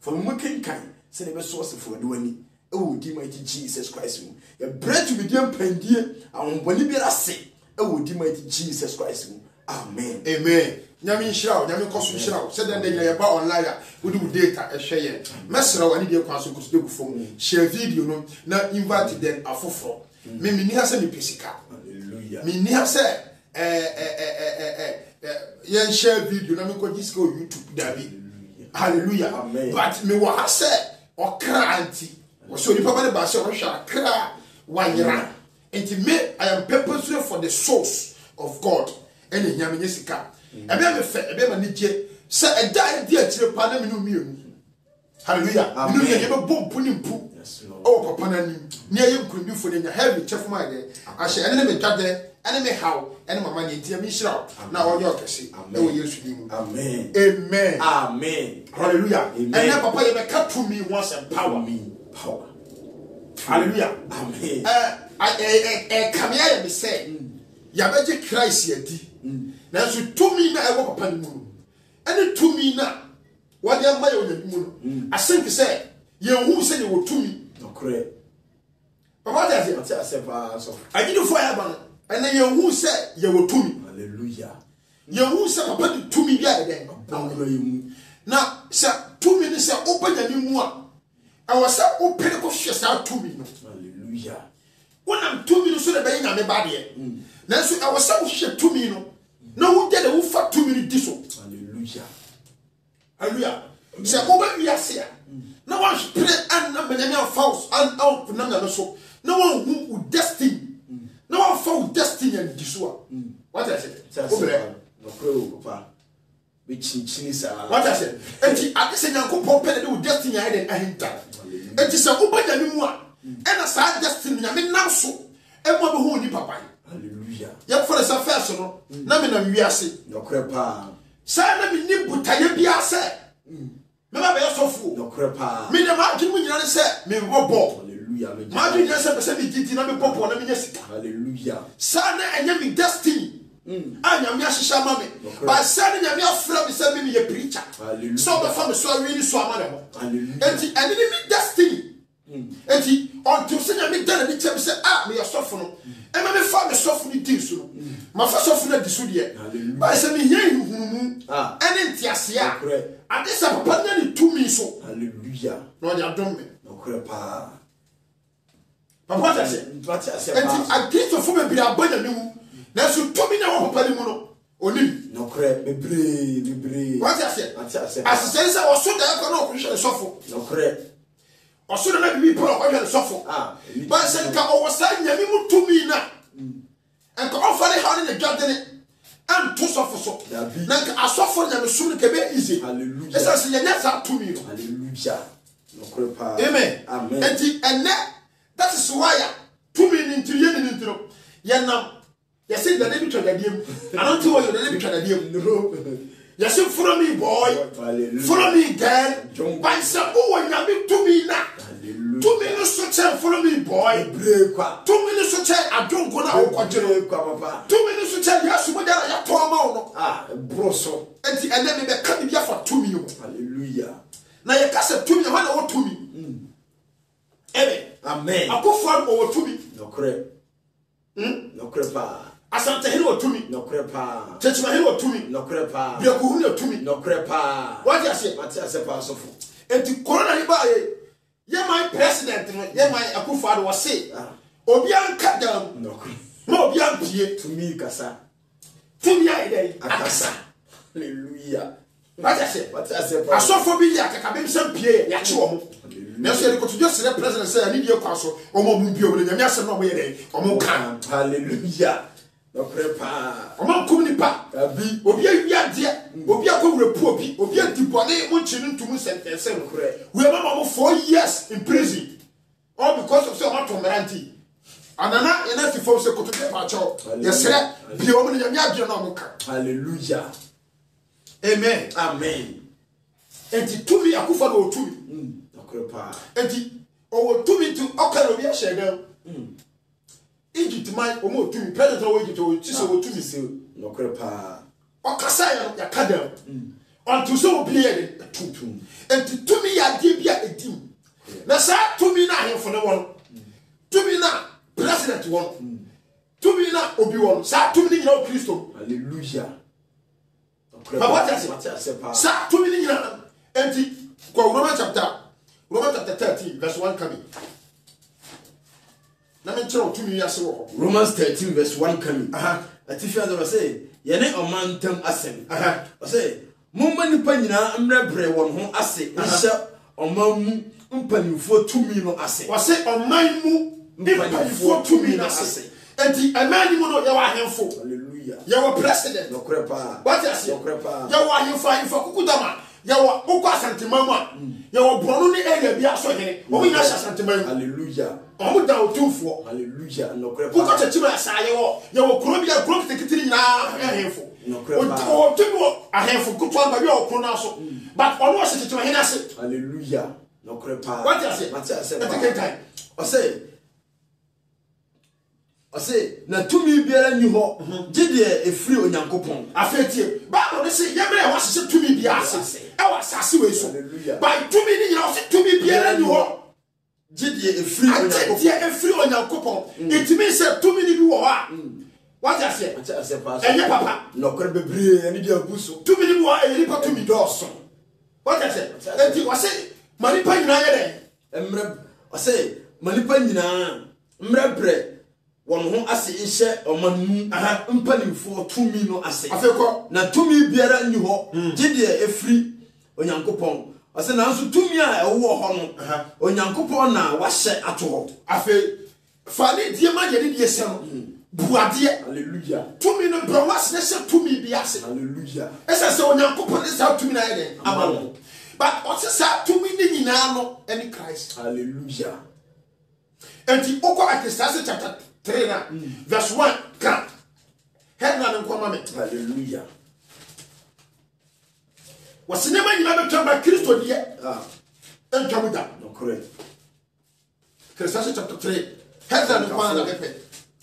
For the working kind, send a source for the one. Oh, dear mighty Jesus Christ. A bread to be dear pendier, and when you be a say, oh, dear mighty Jesus Christ. Amen. Amen. Nyami nhyira nyami koso nhyira said that they ba online we do data e hwe mesra wani dey kwaso kusude gufom share video no na invite them afoforo me ni ha se ni pesika. Hallelujah. Me ni ha se yen share video na me ko disco YouTube dabi. Hallelujah. Amen. But me wa ha se okra anti wo so ni papa ne ba se wo hwa kra wanyera. Enti me I am purposeful for the source of God. Ene nyame nyesika. Ebe me fe ebe ma nije se eda edi akire pa na me no mienu. Hallelujah. Amen. Inu ye be bompu ni mpu. Yes, Lord. Oh papa na nim. Ni aye nkundufo ne nya heavy chef ma de. Ahye ene me twade, ene me haw, ene mama ne ntia me hira. Na wo ye okese. E wo Yesu dim. Amen. Amen. Amen. Hallelujah. Amen. Ene papa ye be ka to me once empower me. Power. Hallelujah. Amen. Kamia ye be say. Ya beje Christ yadi. Na so to me na e wo papa ni mu. Ene to me na what they may on the I think say, you who say you were to me. No correct. But what does it? I didn't fire ban. And then you who say you were to me. Hallelujah. You who say about to me then. Now, sir, 2 minutes are open and you more. I was so open out to me. Hallelujah. When I'm 2 minutes, so the baying on the body. Now, so I was so shit to me. No one did a who for 2 minutes. Hallelujah. Hallelujah. Say, over we are here. No one spread and number false and out for number so. No one who would destiny. No one found destiny and disua. What I said? No crow, papa. Which is What I said? And I said, Uncle Pompey with destiny I didn't enter. And it's a open and one. And a side destiny, I mean now so. And what who ni papa. Hallelujah. Yet for the affairs, no, Namina, we are saying. No crepa. Sana mi ni butaye biya se. Me ba be so fu. No crepa. Me na ma dwun mu nyina se me bobo. Hallelujah. Ma dwun nyina se pese me titi na me bobo na me nya sika. Hallelujah. Sana enya me destiny. Anya me ahihya ma me. Ba sana nya me afra me se me ye preacher. Hallelujah. So be fa me so awi ni so amana ho. Hallelujah. Enti eni ni me destiny. Enti until se nya me dana ni chem se me yosofo no. E ma me fa me sofo ni di so no. Ma fa sofo na di so de. Ba se me ye huhumu. Ene ntiasea. Ade se papa na ni tumi so. Hallelujah. No ya dom me. No crepa. Papa ta se. Enti Kristo fo be bia abanya mi hu. Na so tumi na wo papa ni mu no. Onim. No crepe bebre. What I say? Asese se oso da ko na ohwe sofo. No crepe. Oso da na bi pro ohwe sofo. Ba se nka o wasa nyame mu tumi na. Enka ofare ha ne dwadene. And to suffer so. Nanka asofo nyame sum ke be easy. Hallelujah. Esa se nyanya sa tumi no. Hallelujah. No crepa. Amen. Amen. Enti enne that is why tumi ni ntiriye ni ntiro. Yenam. Yesi da ne bi twadadiem. Anonti wo yo da ne bi twadadiem. No. Yesi follow me boy. Hallelujah. Follow me girl. By say oh nyame tumi na. Hallelujah. 2 minutes so tell follow me boy. Break kwa. 2 minutes so tell adongo na wo kwadiro. Kwa papa. 2 minutes so tell yasu mo dara ya to ama no. Broso. Enti ene me be ka bia for 2 minutes. Hallelujah. Na ye ka se 2 minutes ha na wo 2 minutes. Amen. Akofo o 2 minutes. No crepe. No crepa. Asante hene o 2 minutes. No crepa. Chechima hene o 2 minutes. No crepa. Biaku hu na 2 minutes. No crepa. What you say? Matia se pa sofo. Enti corona ni ba ye my president no ye my Akufo Addo was say obi anka dam no crepe. No obi ampie To me kasa. to me ai dai Akasa. Hallelujah. What I say? What I say? Asofo bi ya kaka bem sem pie ya che omo. Na so ye ko to just the president say ani die kwaso omo mu pie omo nyame asem no omo ye dai omo kan. Hallelujah. No crepa. Omo kum ni pa. Abi Obi awia de, obi akowure pu obi antibone mo nchi ntum sentence no kure. We mama mo 4 years in prison. All because of say omo to meranti. Anana ina ti fo se ko to be pa cho. Yesere bi omo nyame adwe no omo kan. Hallelujah. Amen. Amen. Enti tumi Akufo Addo tumi. No crepa. Enti o tumi to okara obi a shega. Egypt man omo tumi president o Egypt o ti so tumi se no crepa. Okasa ya kadam. Onto so obi e de tutum. Enti tumi ya ahemfo ne won tumi na president won tumi na obi won sa tumi ni nyina o Kristo hallelujah Papa sa tumi ni nyina enti kwa Romans chapter 13 verse 1 coming na me chero tumi ya se wo Romans 13 verse 1 coming atifi adoro say yene omantam asem say mumma nipa nyina mrebre won ho ase nhye omamu mpanimfo tumi no ase wase oman mu mpanimfo tumi no ase enti amani mu no ye wa ahemfo hallelujah ye wa president no krepa what you say no krepa ye wa ahemfo kukudama ye wa okwa santimamu ye wa bronu ni area bi aso hene o nya sha santimamu hallelujah o da otumfo hallelujah no krepa ko ko chechima sa ye wo kuro bi a kuro kitikitiri nyina ahemfo no krepa o tumi ahemfo kutwa ba bi o kuro na so but ono o chechima hene ase hallelujah no krepa what you say take time I say na tumi biara ni ho gide efiri onyankopon afetie Bible ne say yemre wa sese tumi biara ase e wa sase we so by tumi ni nyina se tumi biara ni ho gide efiri onyankopon gide efiri onyankopon it means say tumi ni bi wo ha what you say enye papa no kore bebre ani dia buso tumi ni bi wo eri pa tumi doso what you say enti wa say manipa nyina ye den emre I say manipa nyina mrebre won ho ase ihye omanu mpanimfo tumi no ase afeko na tumi biara ni ho gide efiri onyankopon ase na nso tumi a ewo ho no onyankopon na wahye ato ho afe fani die ma de die sem buade hallelujah tumi no bro was na se tumi bi ase hallelujah esa se onyankopon sa tumi na ye den amano but what is that tumi ni nyina no any Christ hallelujah enti okwa Ecclesiastes chapter 3 na verse 1 ka headline nko mama hallelujah wasinema nyina betwa Kristo die entwa muda no correct Ecclesiastes chapter 3 headline nko na bepe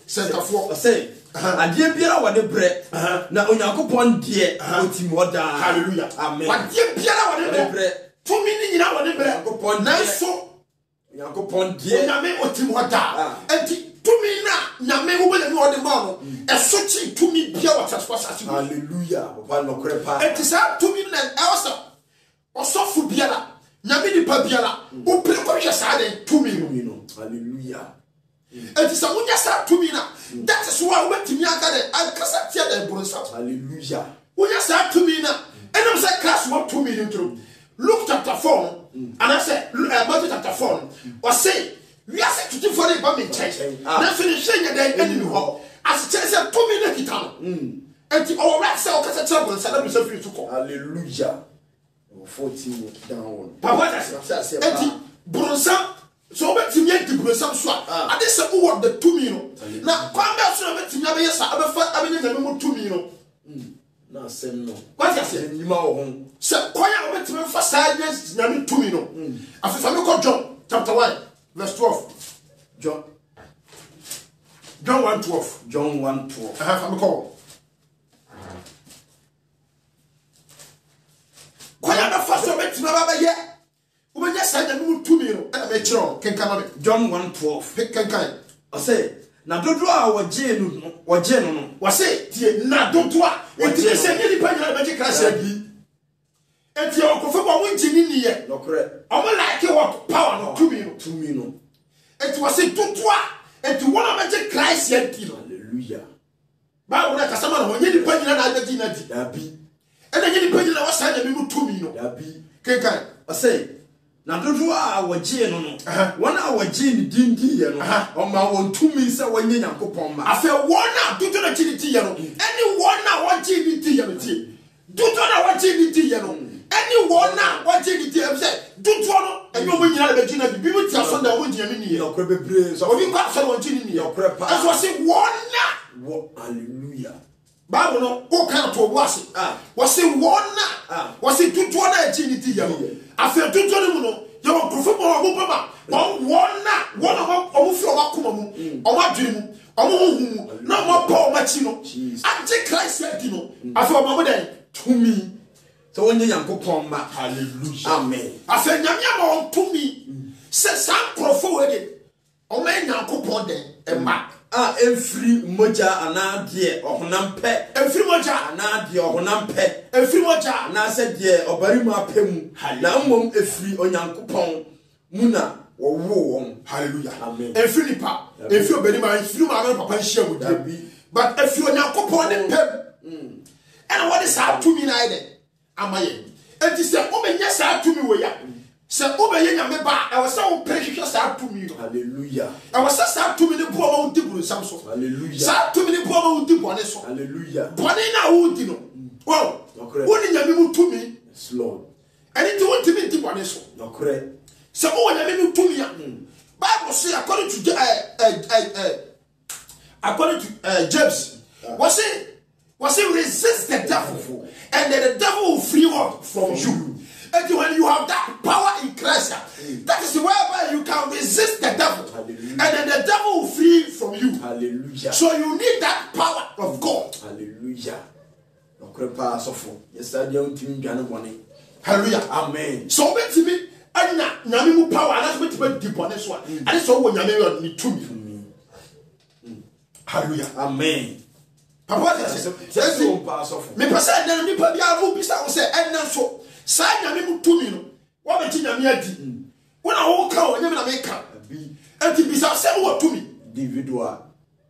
sentafo say adie biara wade bre na onyankopon die otimi oda hallelujah amen adie biara wade bre tumi ni nyina wade bre onyankopon na so onyankopon die nyame otimi oda enti tumi na nyame wo bele ni ode ma no eso chi tumi bia wataswa sase hallelujah papa no krepa enti sa tumi na elsa osofu biara nyame ni pa biara o pre ko hwe sa de tumi no hallelujah enti sa munya sa tumi na that is why we timi aka de ankasa tia de bronsa hallelujah munya sa tumi na enam sa class what tumi ni tru Luke chapter 4 and I say Matthew chapter 4 or say we are set to for the bomb church na finish shenya den enemy ho as church say tumi na kita no enti our right say o kasa trouble say na free to come hallelujah 14 down papa that's enti bronsa so betimi enti bronsa so a ade say who the tumi no na kwamba so betimi abeye sa abefa abenya nyame mo tumi no na sem no what you say nyima wo ho se kwaya betimi fa sa nyame tumi no afifa me ko John chapter 1 verse 12 John 1:12 John 1:12 from call kwaya na fa so betimi baba ye ubenya sa nyame mo tumi no na me kiro kenkan me John 1:12 kenkan I say na dodo a waje no wase tie na dodo a enti se ni pa nyina be kira bi enti o ko fo mo njini ni ye no correct o mo like what power no tumi no enti wase dodo a enti wona be Christ ye di no hallelujah ba wona kasama no nyini pa nyina na aji na di dabi ena nyini pa nyina wasa nyame mo tumi no dabi kenkan I say na dodo a waje no wona waje ni dindi ye no o ma won tumi se wanye Nyankopon ma afa wona dodo na chiri ti ye no eni wona waje ni ti ye no ti dodo na waje ni ti ye no eni wona waje ni ti ye say dodo no enyo mo nyina be gina bi bi ti aso da wo gina ni ye no kore bebre so obi kwa so wo gina ni ye kore pa eso say wona hallelujah Bible no o kan to bo ase wo say wona wo say dodo na gina ni ti ye no afa dodo ni mu no ye wo profo mo baba wona o fi o ba kuma mu o ma dwiri mu o mo hu mu na mo pa o ma chi no ante Christ ya di no afa o ma mo den tumi so wanye Nyankopon ma hallelujah amen afa nyame ma on tumi Se some crofo we o me nyankopon den emma every moja anadie ohonam pe every moja anadie ohonam pe every moja na se de obarima pemu na mmom efri onyankopon muna wo won. Hallelujah. Amen. Every nipa every obarima every ma papa hia mu di but every onyankopon den pem and what is that to me na ide amaye enti se o me nya sa to me we ya se o be ye nyame ba e wo se wo prehwehwe sa to me. Hallelujah. E wo se sa to me ne bo ma wo di buru sam so. Hallelujah. Sa to me ne bo ma wo di bone so. Hallelujah. Bone na wo di no wow woni nyame mu to me. Yes Lord. And it won't be di bone so. No correct. Se o nyame mu to me ya Bible say according to James was it resist the devil and then the devil will flee from you. And when you have that power in Christ, that is whereby you can resist the devil. Hallelujah. And then the devil will flee from you. Hallelujah. So you need that power of God. Hallelujah. No correct power suffer. Yes, I don't think you money. Hallelujah. Amen. So bet me anya nyame mu power and that's what deep on this one. And so when nyame need to me. Hallelujah. Amen. Papa says me person na nipa bia wo bisa wo say enna so sa nyame mu to me no wo be ti nyame adi wona wo ka wo nyame na me ka enti bisa say wo to me individual.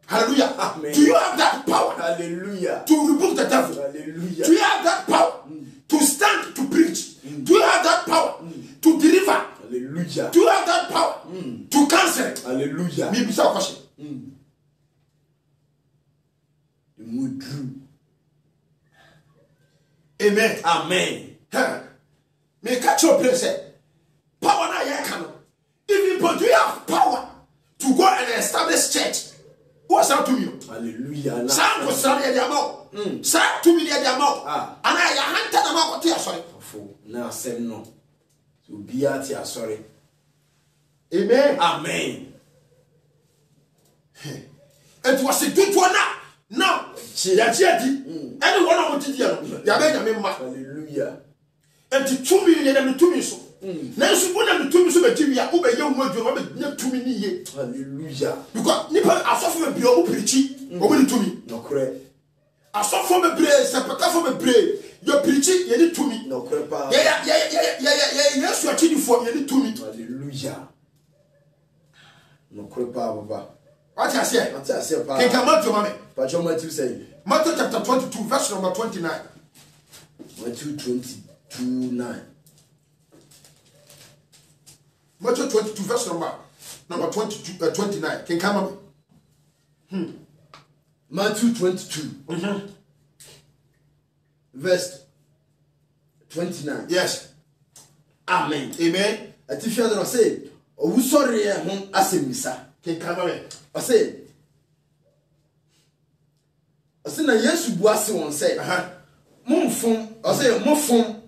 Hallelujah. Amen. Do you have that power? Hallelujah. To rebuke the devil? Hallelujah. Do you have that power to stand to preach? Do you have that power to deliver? Hallelujah. Do you have that power to cancel? Hallelujah. Me bisa question. The mood drew. Amen. Amen. Me catch your place. Power na ye can. Even but do you have power to go and establish church? What's that to you? Hallelujah. Sam was sorry at the amount. Sam to me at the amount. And I hunted them out what you are sorry. Now say no. So be at your sorry. Amen. Amen. It was a good one now. Now, anyone I want to hear, hallelujah. And to 2 million and 2 million. Now, so one of the 2 million, over young mother, 2 million. Hallelujah. Because Nipper, I saw from a bio preaching, over to me. No correct. I saw from a brace, Sepaka from a brace. You're preaching, you need to me. No correct. Yeah. Yes, you are cheating for you need to me. Hallelujah. No correct, Papa. What I say? What I say, Papa? Can come out to mommy. But your Matthew say, Matthew chapter 22, verse number 29. Matthew 22:9. Matthew 22, verse number 22, 29. Can come up. Matthew 22, verse 29. Yes. Amen. Amen. Ati fi adoro say, owu sori e ho asemisa. Can come up. I say, na Yesu bu ase won say, momfom, I say momfom.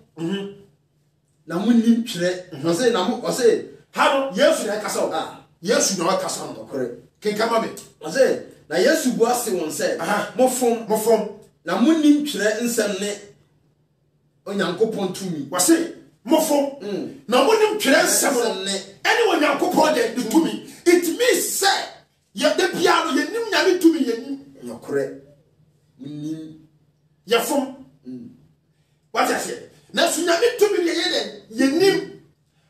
Na munim twere. I say na mo, I say, how Yesu na kasa o. Yesu na kasa no. Correct. Can come up. I say, na Yesu bu ase won say, momfom. Na munim twere nsem ne Onyankopon tumi. I say, momfom. Na munim twere nsem ne anyone Onyankopon de tumi. It means say, ye de piano ye nim nyame tumi ye nim. No correct. Munim ye fom. What I say? Na su nyame tumi ye nim.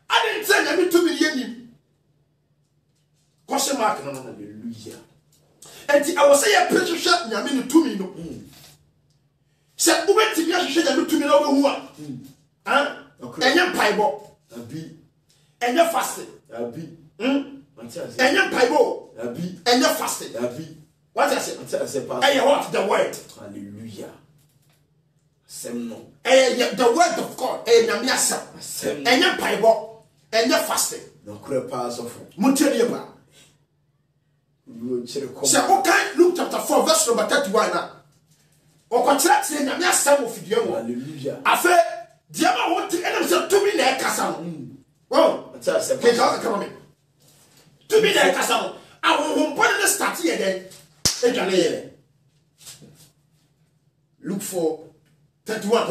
I didn't say nyame tumi ye nim. Question mark no. Hallelujah. And I was say a precious nyame ni tumi no. Say ubeti ya hwehwe nyame tumi na wo hu a. Enye paibo. Abi. Enye fasting. Abi. Enye paibo. Abi. Enye fasting. Abi. What I say? Pastor. What the word? Hallelujah. Semno. The word of God. Nyame asem. Enye paibo. Enye fasting. No correct pass of. Muteri ba. Say okay, Luke chapter 4 verse number 31 na. Okotra tire nyame asem ofidie mo. Hallelujah. Afa diama wonti enam se tumi na ekasa no. Oh, come on. To be there, Castle. I will put in the start here then. Look for 31.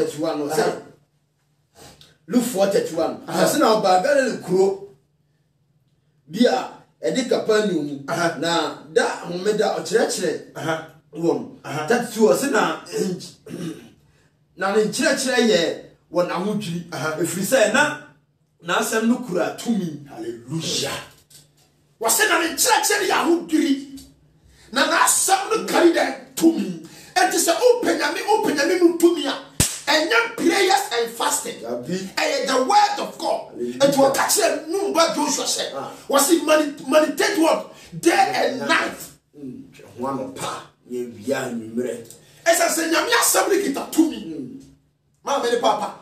Look for 31. I said, now, Barbara Crow. bia edi Capernaum na da homeda ochirechire won that to us na ne chirechire ye won ahodwiri efiri say na asem no kura tumi. Hallelujah. Wase na ne chirechire ya ahodwiri na asem no carry that tumi. And to say open yami no tumi a and prayers and fasting. And the word of God. And to catch them, no, what Joshua said. Was it meditate what? Day and night. One of pa, ye behind me. As I said, Yamia somebody get to me. Mamma, Papa.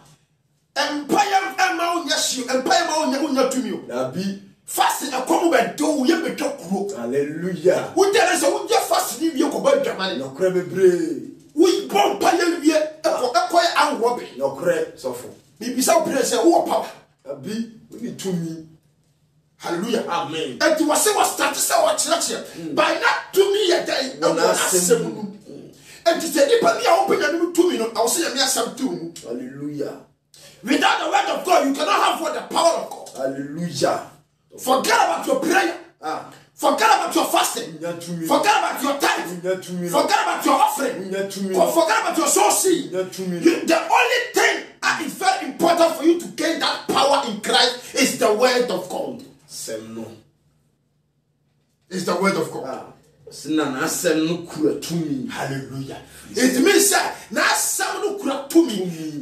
Empire, Emma, yes, you, Empire, Mount to me. That be fasting a common do you be talk. Hallelujah. Who there is a wood fasting you go back Germany. No crabby brave. We bomb pioneer for acquire and robbing. No crab, so for me, some prayer, who power. A be with to me. Hallelujah. Amen. And to was started our church by not to me a day. And to say, if I open a new 2 minutes, I'll say, yes, some too. Hallelujah. Without the word of God, you cannot have what the power of God. Hallelujah. Forget about your prayer. Forget about your fasting. Forget about your tithe. Forget about your offering. Forget about your soul seed. The only thing that is very important for you to gain that power in Christ is the word of God. It's the word of God. Hallelujah. It means that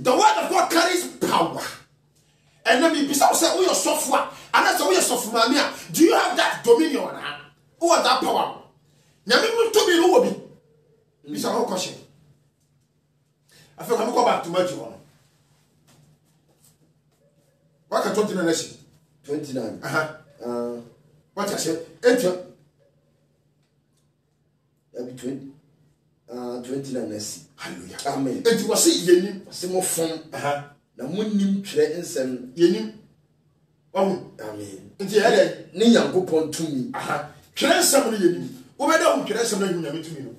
the word of God carries power. And then besides say we are software, and that's we are software. Do you have that dominion? Who has that power? Nyame to be no be. This is a question. I feel I'm go back to Matthew 1. What can 29 say? 29. What I said? 8. That'll be 29 see. Hallelujah. Amen. And you will see yenim. Simo fom. Na munim tire nsem yenim. Amen. Nti hele ni Yankopon tumi. Tire nsem no yenim. Obeda hu tire nsem no nyame tumi no.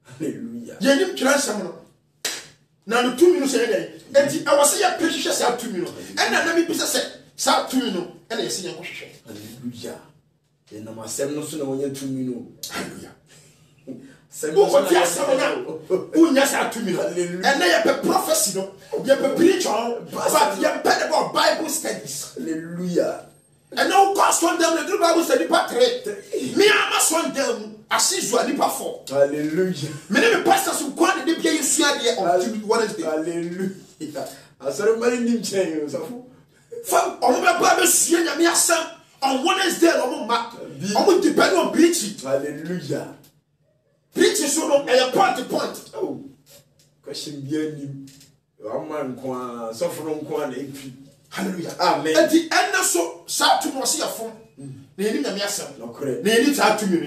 Hallelujah. Yenim tire nsem no. Na no tumi no say dey. Enti awase ya prehwehwe sa tumi no. Ena na mi bisa say sa tumi no ena yesi nyanko hwehwe. Hallelujah. Na masem no so na wonya tumi no. Hallelujah. What you are who yes are to me, and they are prophecy, you have a preacher, but you have about Bible studies. Hallelujah. And no cost on them, the Bible study patrick. Me, I must want them as is what they perform. Hallelujah. Many pastors who quite the day you see on Wednesday. Hallelujah. I saw many new channels. From all my Bible, seeing me on Wednesday, I will depend on preaching. Hallelujah. Preaching so long and point to point. Oh, question bien you. Man, so from Kwan. Hallelujah. Amen. At the end of so, start to see a phone. They need a message. No correct. They need to me.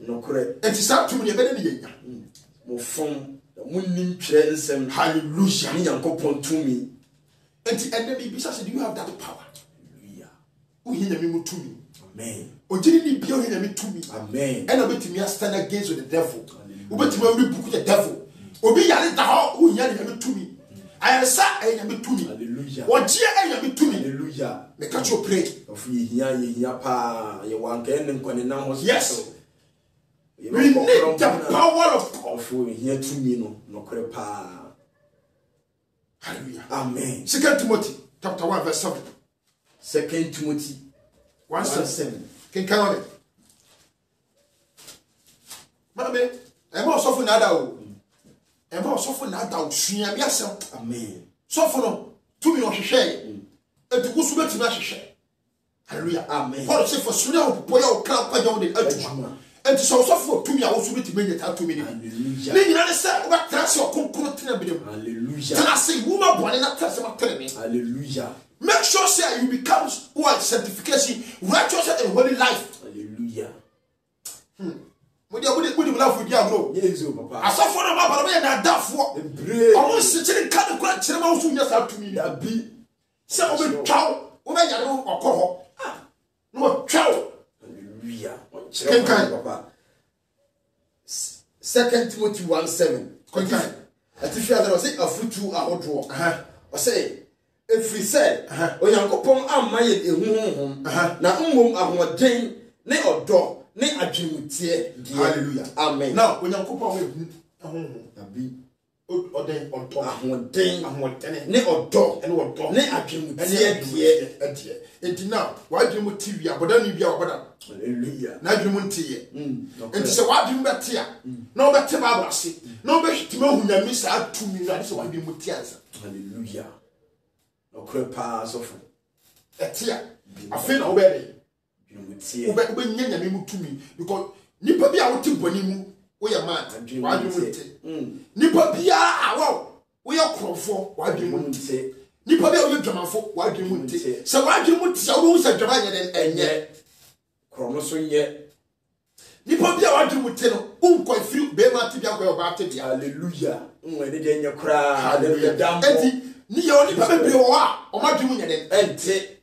No correct. And to start to me a better. More phone. The moon trends and hallelujah. Me Yankopon to me. And the end of the business, do you have that power? Hallelujah. Who hear me to me? Amen. O didn't be hear me to me. Amen. And I bet me stand against the devil. Who bet me rebuke the devil. Obi yale da ho who hear me to me. I say I am to me. Hallelujah. What dear I am to me. Hallelujah. Make you pray. Of ye pa ye wan ken nkwane na hospital. Yes. We need the power of God. Of here to me no kore pa. Hallelujah. Amen. 2 Timothy chapter 1 verse 7. 2 Timothy 1:7. Can count it. Mama, I'm also for nada. I'm also for nada. Amen. So for no, 2 million share. And to go to the share. Hallelujah. Amen. Paul said for Sunia, boy, or crowd, and to so for 2 million also to make it out 2 million. Hallelujah. Then you understand what trans your concrete. Hallelujah. And I say, woman, born in that trans about telling me. Hallelujah. Make sure say you become one certification, righteous and holy life. Hallelujah. What do you love with your bro? Yes, papa. I saw for a map of a daft for almost sitting kind of great cinema soon just out to me. That be some of it chow, over your or call. No chow. Hallelujah. Papa. 2 Timothy 1:7. At if you are say a fruit to a hot draw. I say, Efiri sɛ Onyankopɔn amma yɛ ehuhum na mmom ahoɔden ne ɔdɔ ne adwemutie die. Hallelujah. Amen. Now Onyankopɔn ehu ahohum Abi ɔden ɔdɔ ahoɔden ne ɔdɔ ɛne ɔdɔ ne adwemutie die. ɛdeɛ enti now wadwemu TV aboda no bia aboda. Hallelujah. Na adwemu ntie enti sɛ wadwemu bɛte a na ɔbɛte Bible ase na ɔbɛhwetime hu nyame saa tumi no ade sɛ wadwemu tie ansa. Hallelujah. Okre pa sofo. Ɛte a afei na wobɛde Adwemutie. wobɛnya nyame mu tumi because nipa bi a wote bɔne mu woyɛ man wadwemu nte. Nipa biara awo woyɛ korɔfo wadwemu nte. Nipa bi a woyɛ dwamanfo wadwemu nte. Sɛ wadwemu nte a wo sɛ dwama nyɛ den ɛnyɛ krono so nyɛ. Nipa bi a wadwemu nte no unkɔ firi be ma te bia kɔ ɔba te bia. Hallelujah. Nwede de nyɛ kra. Hallelujah. Enti ni yɛ oni pa bebre wɔ a ɔmadwemu nyɛ den ente.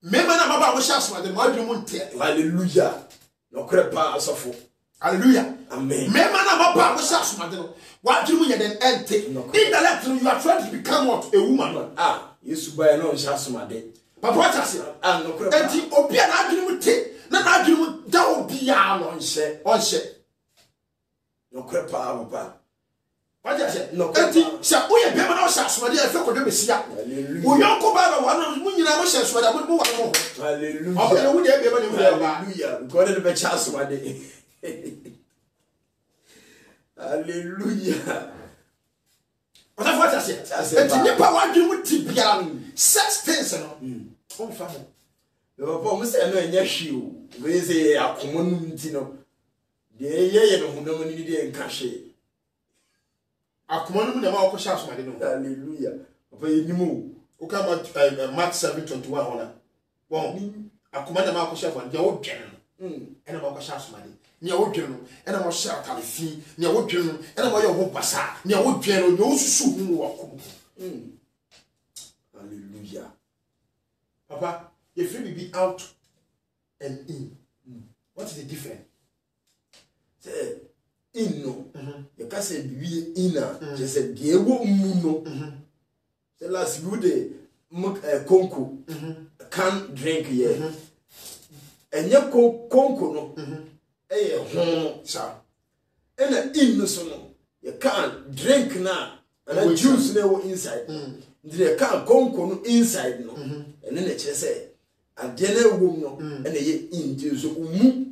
Mema na maba wo sha asomade wadwemu nte. Hallelujah. Okre pa sofo. Hallelujah. Amen. Mema na maba wo sha asomade no wadwemu nyɛ den ente. Indirectly you are trying to become what a woman. Yesu ba no nsha asomade. Papa what say? Nokre pa. Enti obi a na adwemu te na adwemu da obi a no Onhyɛ. Nokre pa papa. What you say? Enti sɛ woyɛ bema na wo sha asomade a fe kɔdɔ besia. Wo yɔnko ba ba wa no mu nyina mo sha asomade mo wa no. Hallelujah. Ɔbɛ wo de bema ne mu ya ba. Hallelujah. God de be cha asomade. Hallelujah. What you say? Enti nipa wadwemu ti bia sex things no. On fa mo. Papa mo say no enya hwi o. We say akomo no nti no. De ye no honam ni de nka hwe. Akoma no mu na ma okɔ asomade no. Hallelujah. Papa yenimu. O ka Mark 7:21 hona. Bon, akoma na ma okɔ asomade de wo dwen no. Ɛna ma okɔ asomade. Ni wo dwen no. Ɛna ma hyɛ atalefi. Ni wo dwen no. Ɛna ma yɛ ho basa. Ni wo dwen no. Ni wo susu hu wo akoma. Hallelujah. Papa, if you be out and in, what is the difference? Say in no. You can say be inna. Just say die wo mu no. Say last good day konko can drink here. Enye konko no. Eye ho Sir. Ena in no so no. You can drink na. And juice na wo inside. Ndire kan konko no inside no. Ene na kire say ade na wo no. Ena ye in so umu.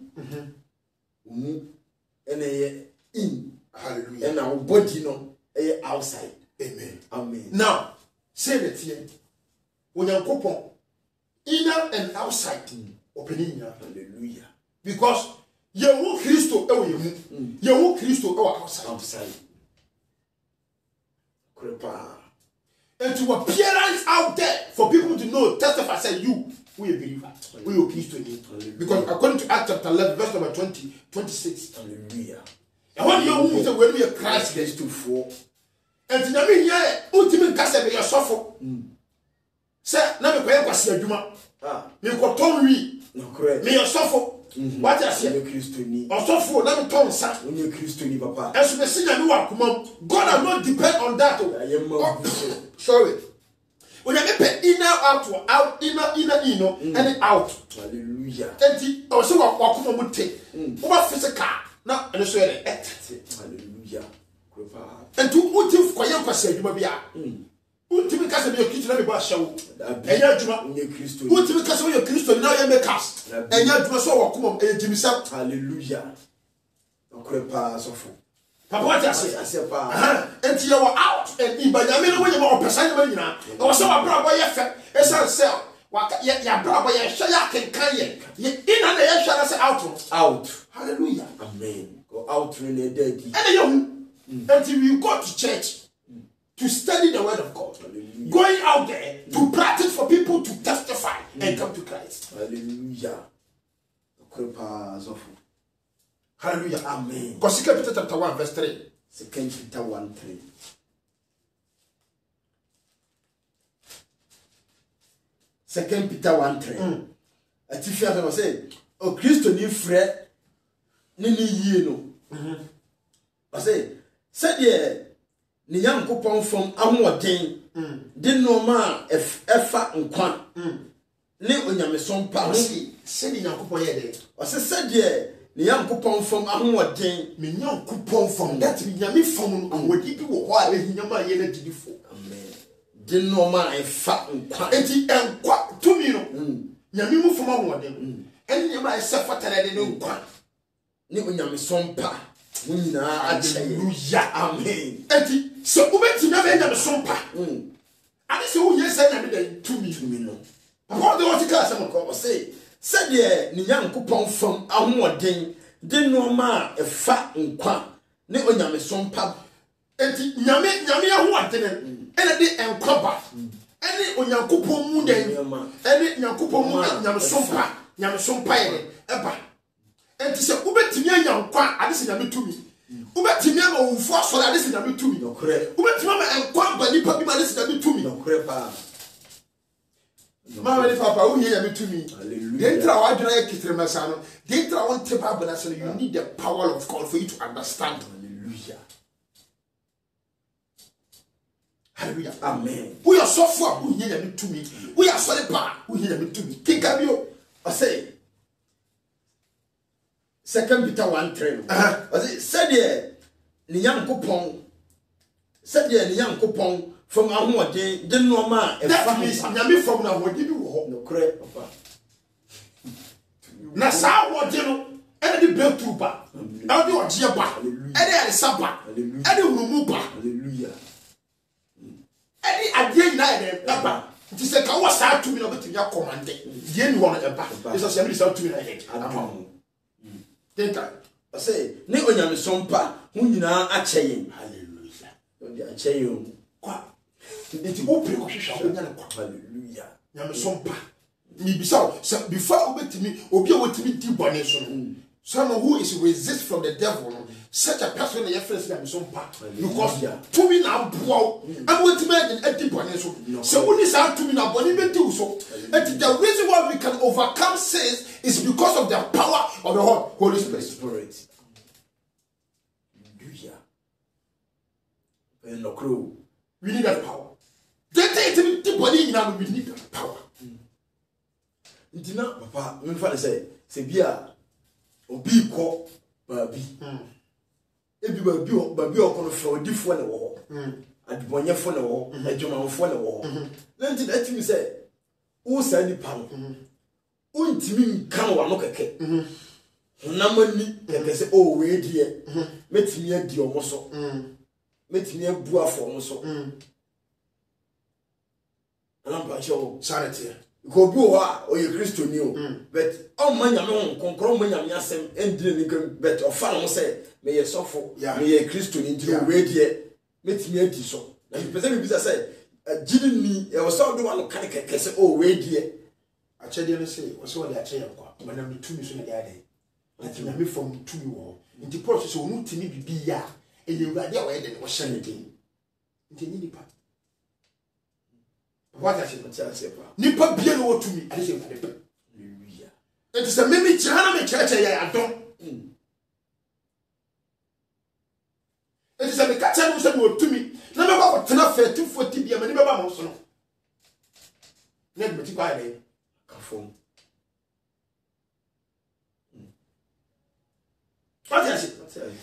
Ena ye in. Hallelujah. And our body no outside. Amen. Amen. Now, say that here. When you couple inner and outside opening. Hallelujah. Because you who Christo you who Christo outside. Outside. Crepa. And to appearance out there for people to know, testify, say you we a believer. We are Christo. Because according to Acts chapter 11, verse number 20, 26. Hallelujah. And when you say when we are Christ, there's 2:4. and to me here, ultimate cast be your suffer. Say, now me kwaya kwasi adwuma. Me ko ton wi. No correct. Me your suffer. What I say? Christo ni. Or suffer na me ton sa. When you Christo ni papa. And so me see na me wa kuma. God has not depend on that. Sorry. When you pay inner out inner and out. Hallelujah. Enti o se wa kuma mu te. O ba physical. Na ene so yere. Hallelujah. Crepa. Enti uti kwaya kwasi adwuma bia. Ultimate cast be your kitchen na me ba shawo. Enya adwuma. When Christo. Ultimate cast be your Christo na you make cast. Enya adwuma so wa kuma ejimisa. Hallelujah. Crepa sofo. Papa what I say? I say pa. Enti you were out and in by nyame no we ma opesa nyama nyina. E wo se wa bra boy ye fe. E san sell. Wa ya bra boy ye hwe ya kenkan ye. In na ye hwe na say out. Out. Hallelujah. Amen. Go out when they daddy. And you until we go to church to study the word of God. Hallelujah. Going out there to practice for people to testify and come to Christ. Hallelujah. Crepa sofo. Hallelujah. Amen. Because Peter chapter 1 verse 3. 2 Peter 1:3. 2 Peter 1:3. Atifia no say, o Kristo ni frɛ ne yie no. O say, said ye ni Yankopɔn fam ahoɔden de noma efa nkwa ne onyamesom pa se ni Yankopon ye de o se de ne Yankopon fam ahoden me Yankopon fam that me nyame fam no awodi bi wo ho a ehinyama ye na didifo amen de noma efa nkwa enti enkwa tumi no nyame mu fam ahoden eni nyama ese fatara de no nkwa ne onyamesom pa nyina hallelujah amen enti se ubeti na me nyamesom pa ade se wo yesa nyame de tumi no papa de what class am ko say said ni Yankopon fam ahoden de noma efa nkwa ne onyamesom pa enti nyame ahoden ene de enkwa ba ene onyankopon mu den ene nyankopon mu nyamesom pa ye eba enti se ubetimi anyankwa ade se nyame tumi ubetimi ama wufo asore ade se nyame tumi ubetimi ama enkwa ba nipa bi ade se nyame tumi pa mama ni papa wo nyame tumi dentra wa dwena ye kitremasa no dentra won te Bible na so you need the power of God for you to understand. Hallelujah amen we are so for wo nyame tumi we are sorry pa wo nyame tumi kikabio I say 2 Peter 1:3 I say said ni Yankopon from ahoden de noma that means nyame from na wodi bi wo no kre papa na sa wodi no ene di breakthrough ba e di oje ba e di alisa ba e di hurumu ba hallelujah e di ade na e ba nti se ka wo sa tumi na betimi akomande die ni wono e ba eso se me sa tumi na e adom tenta I say ne onyamesom pa hu nyina acheyen hallelujah o di acheyen kwa nti wo pre ko hwehwa wo nyane kwa hallelujah nyamesom pa ni bisa so before obetimi obi a wotimi di bone so no someone who is resist from the devil no such a person na yefres nyamesom pa because tumi na boa am wotimi adi bone so so woni sa tumi na bone beti wo so and the reason why we can overcome sins is because of the power of the Holy Spirit. Hallelujah. No crew. We need that power. We need that power. Ntina papa me fa say bia obi ko baabi ebi baabi okono fra odifo na wo ho adibonyefo na wo ho adwumanfo na wo ho na ntina atimi say wo sa ni pa no untimi nkan wa no keke namani keke say o we die metimi adi omo so metimi abu afo omo so anampa show sanity ko bi o ha o ye Kristo ni o but o manya me konkro manya me asem endire ni kan but o fa no say me ye sofo me ye Kristo ni ndire we die metimi adi so na person bi say jiri ni e wo so do wa no kan keke say o we die achede no say wo so wo de ache yankwa manam de tumi so na dia dey ati na me from tumi wo nti process so no timi bibi ya e ye urade a wo ye de wo hye ne din nti ni nipa what I say nipa bia no tumi ade say urade pe hallelujah it is a meme chana me church ya adon it is a me kacha no say no tumi na me ba tena fa 240 bia me ni be ba mo so no na me ti kwa ade kafom what I say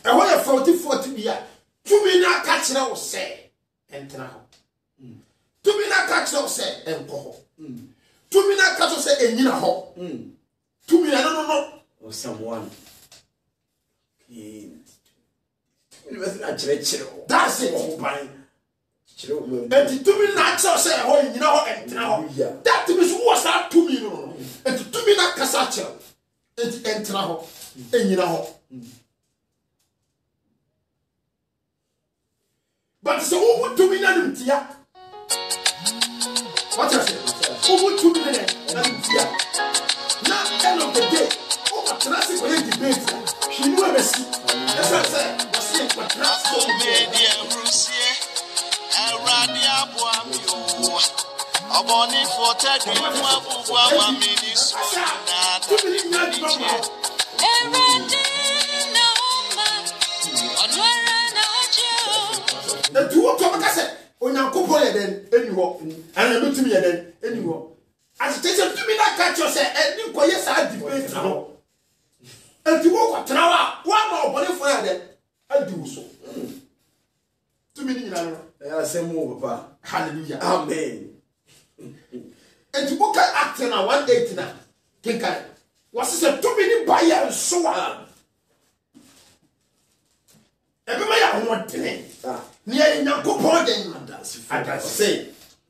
e ho ya 40 bia tumi na ka kire wo say entena ho tumi na ka kire wo say enko ho tumi na ka so say enyina ho tumi na no or someone that's it and to me na kire say ho enyina ho entena ho that means who was that tumi no and to me na ka sa kire entena ho enyina ho but so who would do me na ntia what I say who would do me na ntia now end of the day oh but that's it for the debate she knew everything that's what I say what's it but that's so media Russia aradia boamio oboni for teddy mwabu wa ministry na the two of them say onyankopɔ yɛ den eni hɔ ana betumi yɛ den eni hɔ asitete tumi na ka cho se eni koye sa debate no enti wo ko trawa wa ma obone fo ya den adi wo so tumi ni nyina no asemu papa hallelujah amen enti wo ka act na 180 na kenkan wasi se tumi ni ba ya so a ebe ma ya ho tene ni ya nyankopɔ den adansi say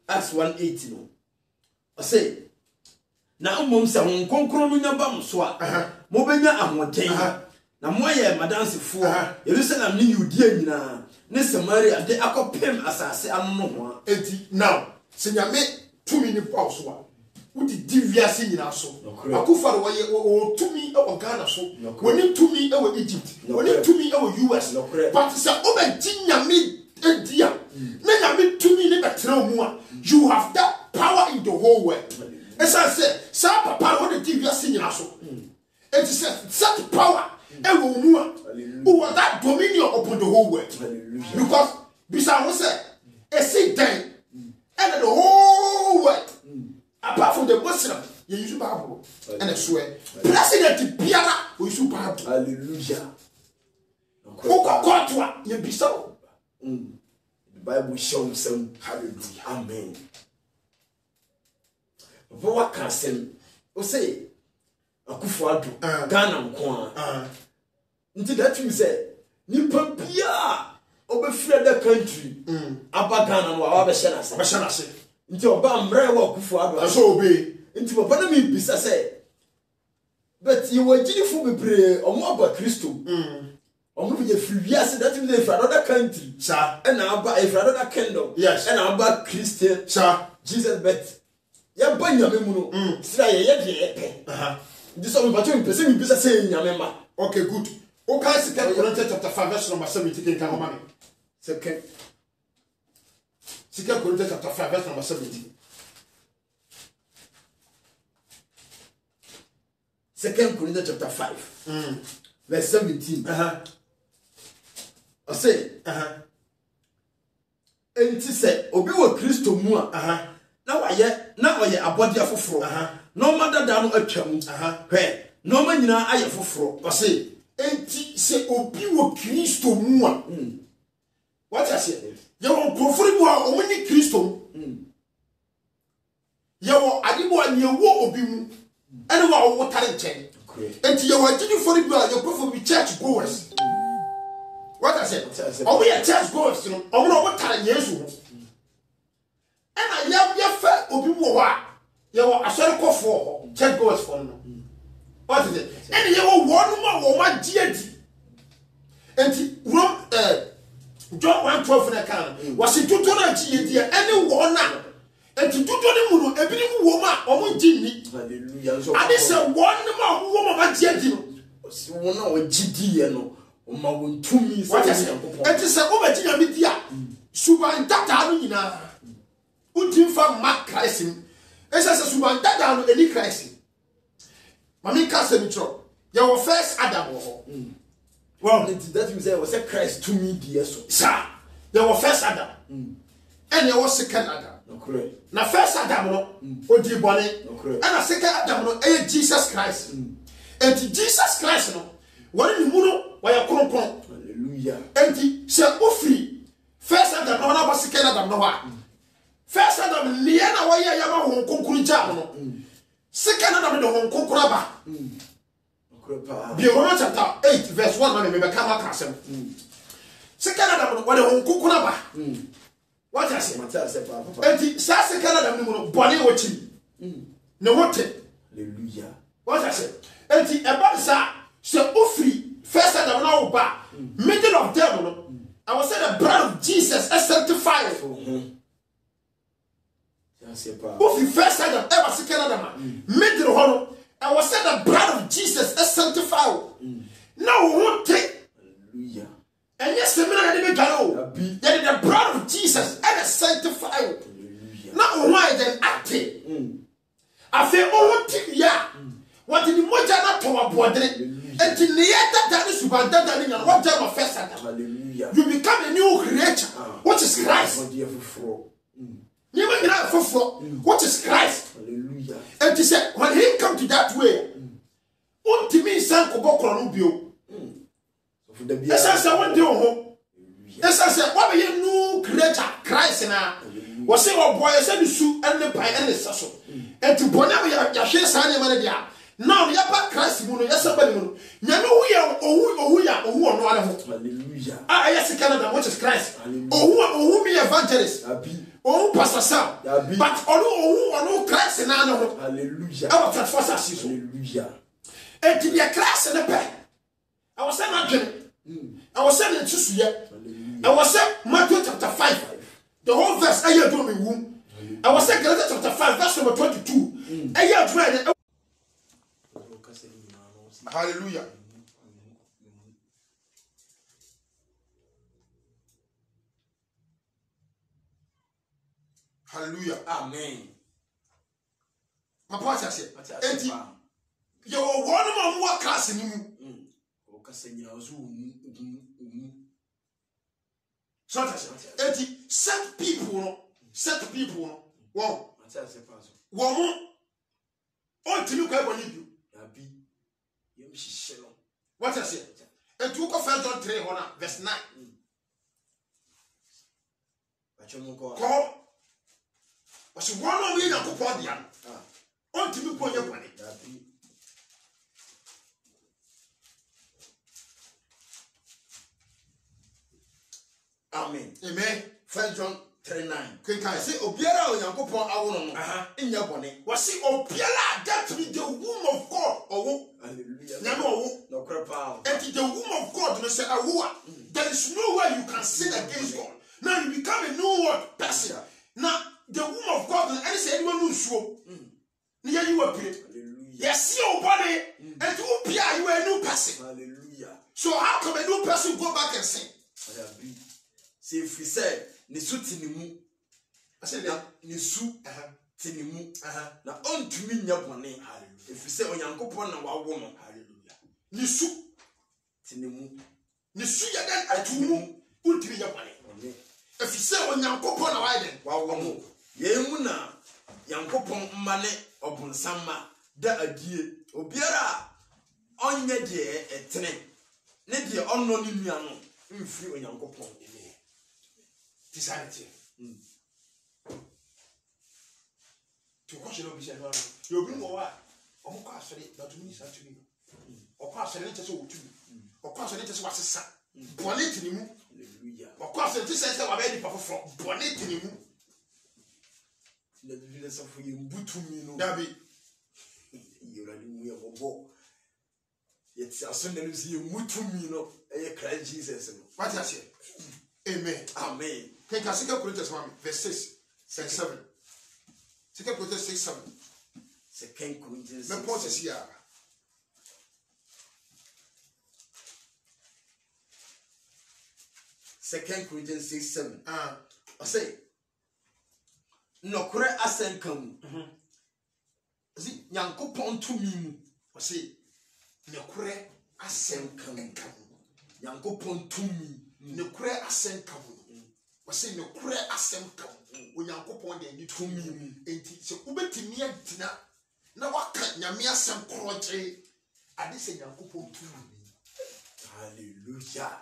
Acts 1:80 no say na umom sa hon konkron no nya bam so a mo benya ahoten na mo ye madansefo Jerusalem ni Judea nyina ne Samaria de akopem asase anu no ho enti now se nyame tumi ni pa so a wodi diviase nyina so akufa ro ye o tumi e o Ghana so woni tumi e o Egypt woni tumi e o US but se o be nyame edia na nyame tumi ni betra mu a you have that power in the whole world. As I said, some papa want to give you a senior so. It is such power who was that dominion upon the whole world. Because beside was said, a sick day and the whole world, apart from the Muslim, you use Bible and a swear. President Piana, we use Bible. Hallelujah. Who got what you be so? The Bible shows some hallelujah. Amen. What can say? O say Akufo-Addo Ghana nko a. Nti that means say nipa bia obefira the country aba Ghana no a wabehye na se. Nti oba mra wa Akufo-Addo so obe. Nti papa na me bisa say but you were jinifo bebre omo aba Kristo. Omo be friwiase that means if another country sir and aba if another kingdom yes and aba Christian sir Jesus bet ya ba nyame mu no sira ye de epe this one but you person be say nyame ma okay good okay 2 Corinthians chapter 5 verse number 17 can come on 2 Corinthians chapter 5 verse number 17 2 Corinthians chapter 5 verse 17 I say enti say obi wo Kristo mu a na waye abodi afoforo no matter da no atwam hwe no ma nyina aye foforo I say enti se obi wo Kristo mu a what I say ye wo profori mu a o ni Kristo ye wo adibo a ye wo obi mu ene wa wo tare nchen enti ye wo agidi fori mu a ye profori church goers what I say o we church goers no o no wo tare Yesu and I have felt obi wo ha ye wo asori kofo church goers for no what is it and ye wo one ma wo ma diedi enti John 1:12 na kan was it tutu na diedi any one na enti tutu ni mu no ebi ni wo ma o mo gini hallelujah so ade se one ma wo ma diedi no wo na wo gidi ye no o ma wo ntumi what is it enti se o ba ginya mi dia suban tata no nyina utimfa mark Christ esa se suban tata no eni Christ mami ka se mitro ye wo first Adam wo well that means say was Christ to me die so sir ye wo first Adam and ye wo second Adam no correct na first Adam no odi bone and na second Adam no e Jesus Christ and Jesus Christ no woni ni mu no wa ye kronkron hallelujah and se ofri first Adam no na ba second Adam no wa first Adam liye na wa ye yama hon konkuru jam no second Adam de hon konkuru ba Romans chapter 8 verse 1 na me be kama kasem second Adam no wa de hon konkuru ba what I say papa and sa second Adam no bone wo chi ne wote hallelujah what I say and e ba sa se ofri first Adam na wo ba middle of them no I will say the blood of Jesus is sanctified. If you first Adam ever second Adam, middle honor, I will say the blood of Jesus is sanctified. Now we won't take. Hallelujah. And yes, the minute I didn't go, the blood of Jesus is sanctified. Now why then acting? I feel oh yeah. What did the moja not to a body? And And in the end, that is what time of first Adam. Hallelujah. You become a new creature. What is Christ? What is Christ? Hallelujah. And he said, when he come to that way, ultimately, son Koboko. Yes, I want you. Yes, I said, what are you new creature? Christ now. Was say, oh boy, I said, the soup and the pie and the sasso. And to Bonavia, Yasha Sani Manadia. Now, the upper Christ, yes, somebody. Never we are, who are no other. Hallelujah. Ah, yes, Canada, what is Christ? Oh, who be evangelist? Oh, Pastor Sam. But all who Christ and I know. Hallelujah. Our church was as Hallelujah. And to be a class in the pen. I was saying, I was saying to see I was saying Matthew chapter 5. The whole verse I hear doing womb. I was saying Galatians chapter 5, verse number 22. I hear trying. Hallelujah. Hallelujah. Amen. Papa said, you are one more class in you. Set people, one, all to look at you. What I say? And took off 1 John 3, verse 9. Call. Was one of you upon the other. On to look on your money. Amen. Amen. 1 John 3:9. Can I say, Obiara Onyankopon awono in your body. was see Obiara that to be the womb of God? Oh, hallelujah. No crap. and the womb of God, say, there is no way you can sin against God. Now you become a new word person. Now the womb of God, and say anyone who's so near you appear. Yes, your body, and to appear you are a new person. Hallelujah. So how come a new person go back and sin? See, if we say Nisu Tinimu, I said Nisu Tinimu, now on to me Yabone. If we say Onyankopon and our woman, hallelujah. Nisu Tinimu, Nisu Yadan Atumu, Ulti Yabone. If you say Onyankopon and I then, wow, Yemuna, Yankopon Mane or Bonsama, da a dear, Obiara, on your dear, a tenant, Nedia unknown in Miano, in free Onyankopon. Decided to watch it. You'll bring more. Or pass it, but to me, to me. Or pass it into so to me. Or pass it into what's a son. Bonnet in him. Or pass it to say, I'm ready for bonnet in him. The village of you, Butu, Dabby. You're running me a bobo. Yet, as soon as you Mutu, no, a Christ Jesus. What I say? Amen. Amen. Take a 2 Corinthians 1, verse 6 and 7. 2 Corinthians 6, 7. 2 Corinthians 6. The point is here. 2 Corinthians 6, 7. I say, no correct ascent come. See, Yankopon to me. I say, no correct ascent come. Yankopon to me. No correct ascent come. I say, no correct ascent come. When Yankopon they need to me. And so, Ubeti me and Tina. Now, what can Yamia some crotchy? I did say, Yankopon to me. Hallelujah.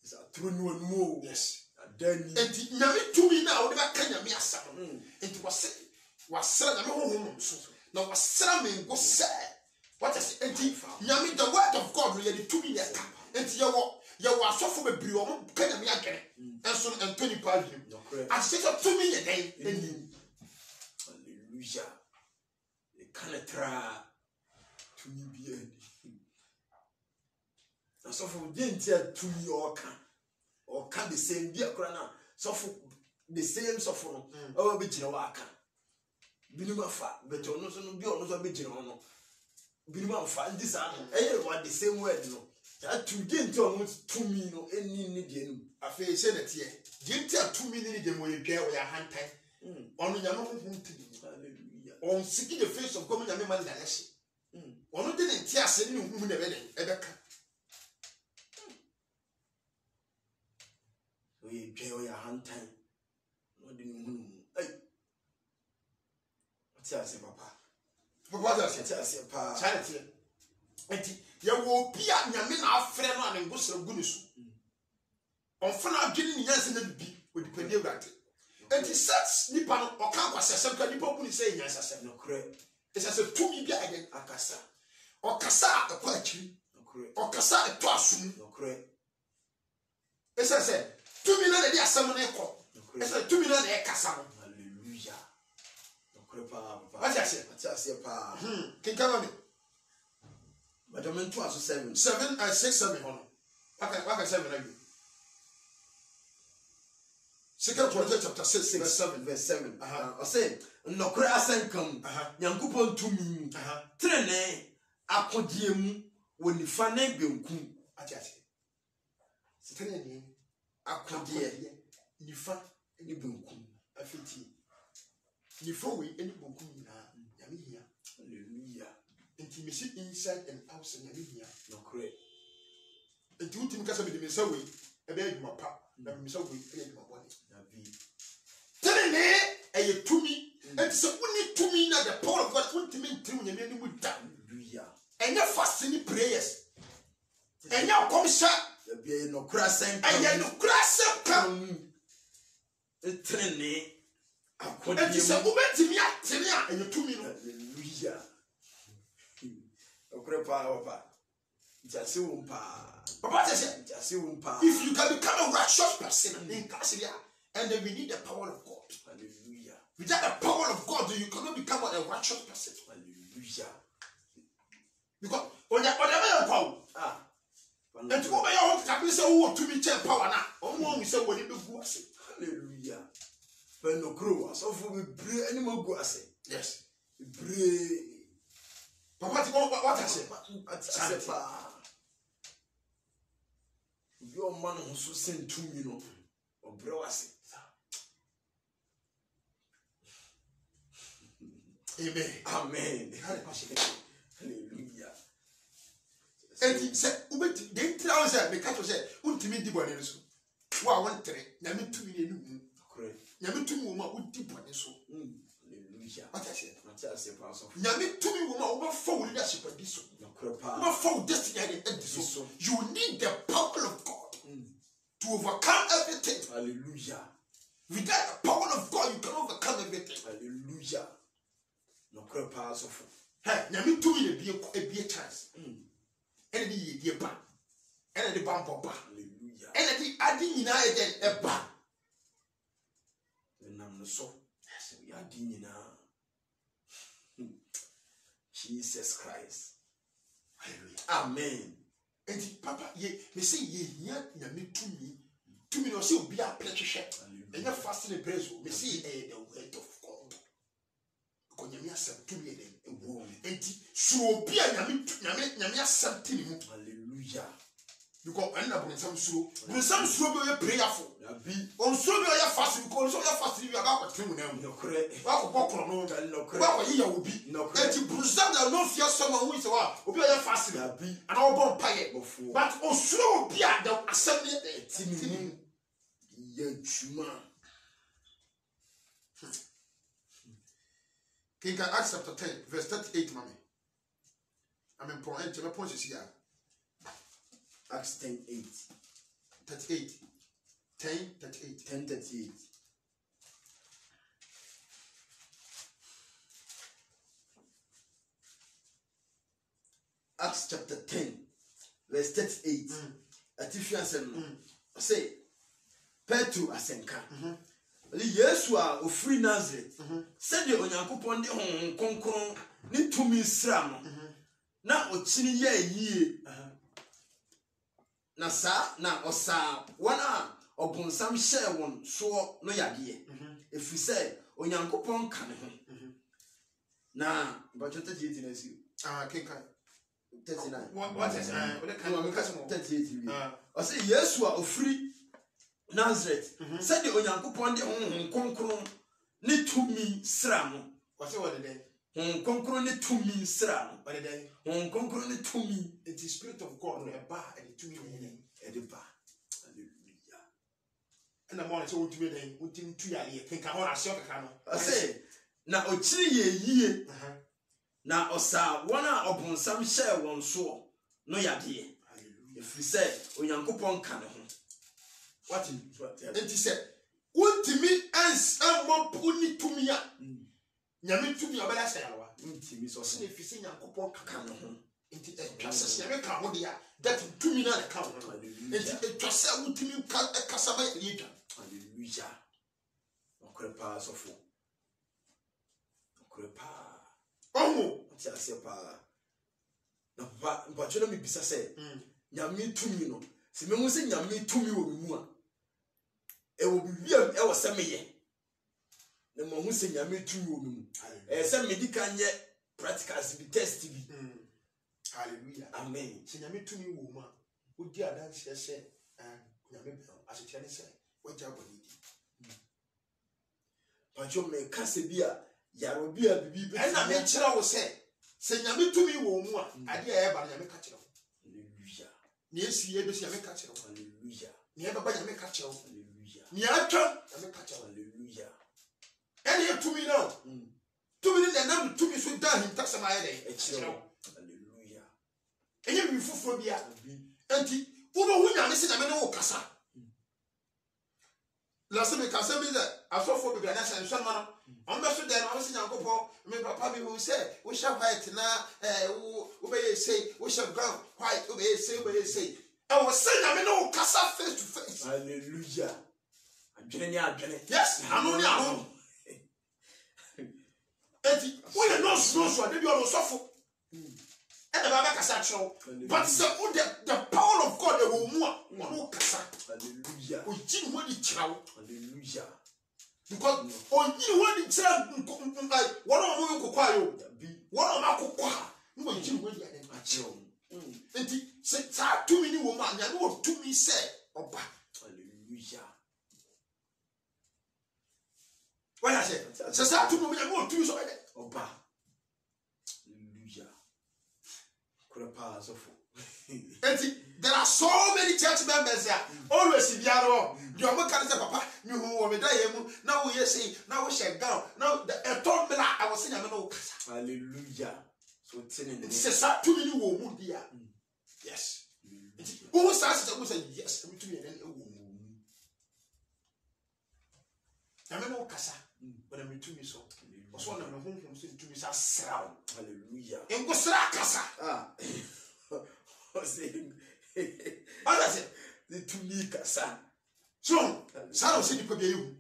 Is that true? No more. Yes. And Yami to me now, never can Yamia some. It was said, now was Samming was said. What is it? Yami, the word of God really to me. And you are so for a brew, can Yamia get it? And so, and 25 years. I said to me a day. Hallelujah. You can't try to me be any. And so for didn't tell to me or can the same be a crana. So for the same suffering, oh, bitch, no, I can. Binuma fa, but you know, so be almost a bit on. Binuma fa, this what the same word, no. That you didn't almost 2 million, any Indian. I feel said that here. Didn't tell 2 million them when you care with your hand time. Only your own. Hallelujah. On seeking the face of God, and man, Ono de ne ntia ase ne hu na ebeka. We dwe ya hantan. No de hu. Ai. Ati ase papa. Papa ati ase pa. Charity. Enti ye wo bia nyame na afre no ane ngosra gu ne so. Onfana adwene ni nyanse na bibi odipani awurade. Enti sets nipa no oka kwasesem ka nipa ku ni say nyanse asem no kure. Esa se tumi bia again Akasa. Okasa akwa akiri. No kure. Okasa eto asum. No kure. Esa se tumi na de asem na ekọ. Esa tumi na de ekasa no. Hallelujah. No kure pa. Ati ase pa. Kinkama me. But I'm into 7. 7 and 6 7 hono. Waka 7 na you. Second Corinthians chapter 6 verse 7. I say, no kura asenkam. Nyankopon tumi. Trene akodie mu woni fa na benkum. Ati. Trene ni akodie ni fa ni benkum. Afiti. Ni fa we eni benkum na nyame hia. Hallelujah. Intimacy inside and outside nyame hia. No kure. Enti utim kasa me de me sawe ebe adwuma pa. Na me sawe ebe adwuma bone. Na bi. Trene eye tumi. Enti se uni tumi na the power of God untimi ntrim nyame ani mu da. Hallelujah. Enya fasting prayers. Enya komsha. Be no kura asenkam. Enya no kura asenkam. Trene akodie. Enti se ubetimi atene a eye tumi no. Hallelujah. Okure pa opa. Jase umpa. Papa says, Jase umpa. if you can become a righteous person in Cassidia, and then we need the power of God. Hallelujah. Without the power of God, you cannot become a righteous person. Hallelujah. Because when you have power, and to go by your own cabin, say, oh, to me, power now. Oh, we say, when you do, hallelujah. But no grow, so for we pray any more go say. Yes. We pray. Papa, what I say? Your man who so sent to me, no, or bro, I say. Amen. Amen. Hallelujah. And he said, they tell us, because say, ultimate debonne so. Wow, 1 3, Yamin 2 million. Correct. Yamin 2 woman would debonne so. Hallelujah. What I said, Pastor. Yamin 2 woman over 4 leadership of this one. No crepa. Over 4 destiny and this one. You need the power of God to overcome everything. Hallelujah. Without the power of God, you can overcome everything. Hallelujah. No crepa so. Hey, Yamin 2 million be a chance. And the ban. And the ban papa. Hallelujah. And the adding in a ban. The name so. We are doing now. Jesus Christ. Hallelujah. Amen. And the papa, ye, me say ye, Yamin 2 million, so be a pleasure. And you're fasting and praise. Me see the word of God. Nyame asem tumi eden ewo enti suro bia nyame asem tini mu hallelujah because anna bunsam suro be prayerful na bi on suro be fast because so fast you aba kwa temu na mu no kore wa ko bokoro no kore wa ko yiya obi enti bunsam da no fear someone who is wa obi fast na bi and all bon paye but on suro bia the asem ne tini mu ye chuma. King Acts chapter 10, verse 38, mommy. I'm in point here. Acts 10:8. 38. 10:38. 10:38. Acts chapter 10, verse 38. Atifian said, say, Petru asenka. Yesu a ofri Nazareth said the Onyankopon de hon konkron ni tumi sra no na ochini ye yie na sa na osa wana obonsam hye won so no yade efi say Onyankopon ka ne ho na bachote jeti na si kinkai 39 what is what can we catch more 38 o say Yesu a ofri Nazareth said the Onyankopon de hon konkron ni tumi sra no what say what dey Hon konkro ne tumi nsra. But then Hon konkro ne tumi. it is spirit of God no eba and tumi ne. Ediba. Hallelujah. And the morning so tumi den, tumi tu ya ye kenka ho asio kaka no. I say na ochiri ye yie. Na osa wona obonsam hye won so no yade. Hallelujah. If we say onyankopon ka ne ho. What it said, "Untimi ens puni tumia." Nyame tumi obela sayalwa. Untimi so se ne fisi nyankopon kaka no ho. Enti etwase nyame ka ho dia, that tumi na ka ho. Enti etwase untimi kasa ba yedwa. Hallelujah. Okrepa sofo. Okrepa. Omo, ti ase pa. Na pa mpacho na me bisa se. Nyame tumi no. Se me hu se nyame tumi wo mu a. E wo bibia e wo se meye. Na mo hu se nyame tumi wo mu. Se medical nye practicals bi test bi. Hallelujah. Amen. Se nyame tumi wo mu a, odi adanse se nyame be asetia ne se waja boni di. Pacho me kase bia yaro bia bibi be. Na me kira wo se nyame tumi wo mu a, ade a e ba nyame ka kira wo. Hallelujah. Ni esi ye be se nyame ka kira wo. Hallelujah. Ni e baba nyame ka kira wo. Hallelujah. Ni atwa nyame ka kira wo. Hallelujah. Ene tumi no. Tumi ne na tumi so da him tasama ye de. Hallelujah. Enye bi fufuro bia. Enti wo hu nyame se nyame ne wo kasa. La semaine quand ça me dit à chaque fois que bien ça nous sommes on me se donne on se dit encore mais papa me vous sait we shall white na we be say we shall brown white we be say I was saying I mean no kasa face to face. Hallelujah. Adwene. Yes, anu ni anu. Enti we no so dey be on sofo. And the Baba kasa chow. But the power of God the will mu no kasa. Hallelujah. Oji mo di chow. Hallelujah. Because oji mo di chow one of mo kokwa yo. One of ma kokwa. No oji mo di ade ma chow. Enti se ta tumi ni wo ma nya no tumi se oba. Hallelujah. What I say? Se sa tumi nya no tumi so be oba. Hallelujah. There are so many church members here. Always if you are you are can say papa, you who me die now we say now we shall go. Now the told me I was saying I'm no kasa. Hallelujah. So telling it says too many wo mu dia. Yes. Who starts to say yes to me then I'm no kasa. But I'm to me so. Was one of the home from to me sa sraw. Hallelujah. En go sra kasa. Saying what is it? The to me kasa. So, Sarah said you you.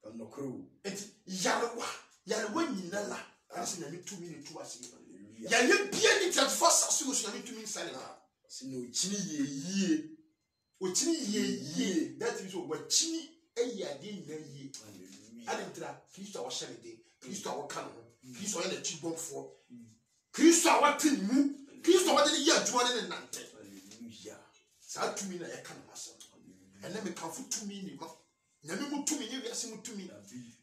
I'm no crew. It's Yarwa Nala. I said, I 2 minutes to us. Hallelujah. Ya ye bia ni tell first so I 2 minutes silent. See no chini ye. O chini ye. That is what chini e ya de nyina ye. Hallelujah. Adentra Kristo wa shele de. Kristo wa kan ho. Kristo ya na chibonfo. Kristo wa tinu. Kristo wa de ye adwuma ne nante. Hallelujah. Sa tumi na ye kan masem. Ene me kan fu tumi ni ma. Nyame mu tumi ye wiase mu tumi.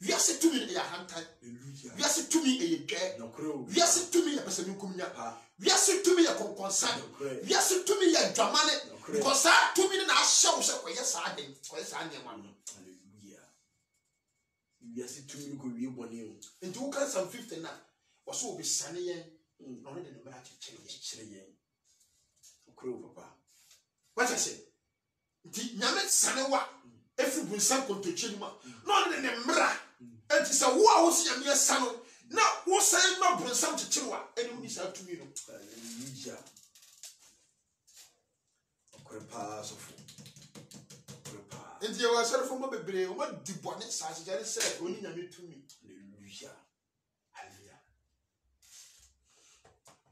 Wiase tumi e ya hantan. Hallelujah. Wiase tumi e ye dwe. No crow. Wiase tumi ya pese nkumnya pa. Wiase tumi ya konkonsan. Wiase tumi ya dwamane. Because sa tumi na ahye wo se koye sa den. Koye sa den ma no. Hallelujah. Wiase tumi ko wie bone o. Enti wo kan Psalm 50 na wo so obi sane yen. No ne de no mara chekere yen. No crow papa. What I say? Enti nyame sane wa. Every bunsan kontocheni ma. No ne ne mra. Enti sa wo a wo se nyame sane na wo san ma bunsan chekere wa. Eni wo ni sa tumi no. Hallelujah. Okrepa sofu. Okrepa. Enti ye wa sare fo mo bebre, o ma dibone sa se jare se oni nyame tumi. Hallelujah. Hallelujah.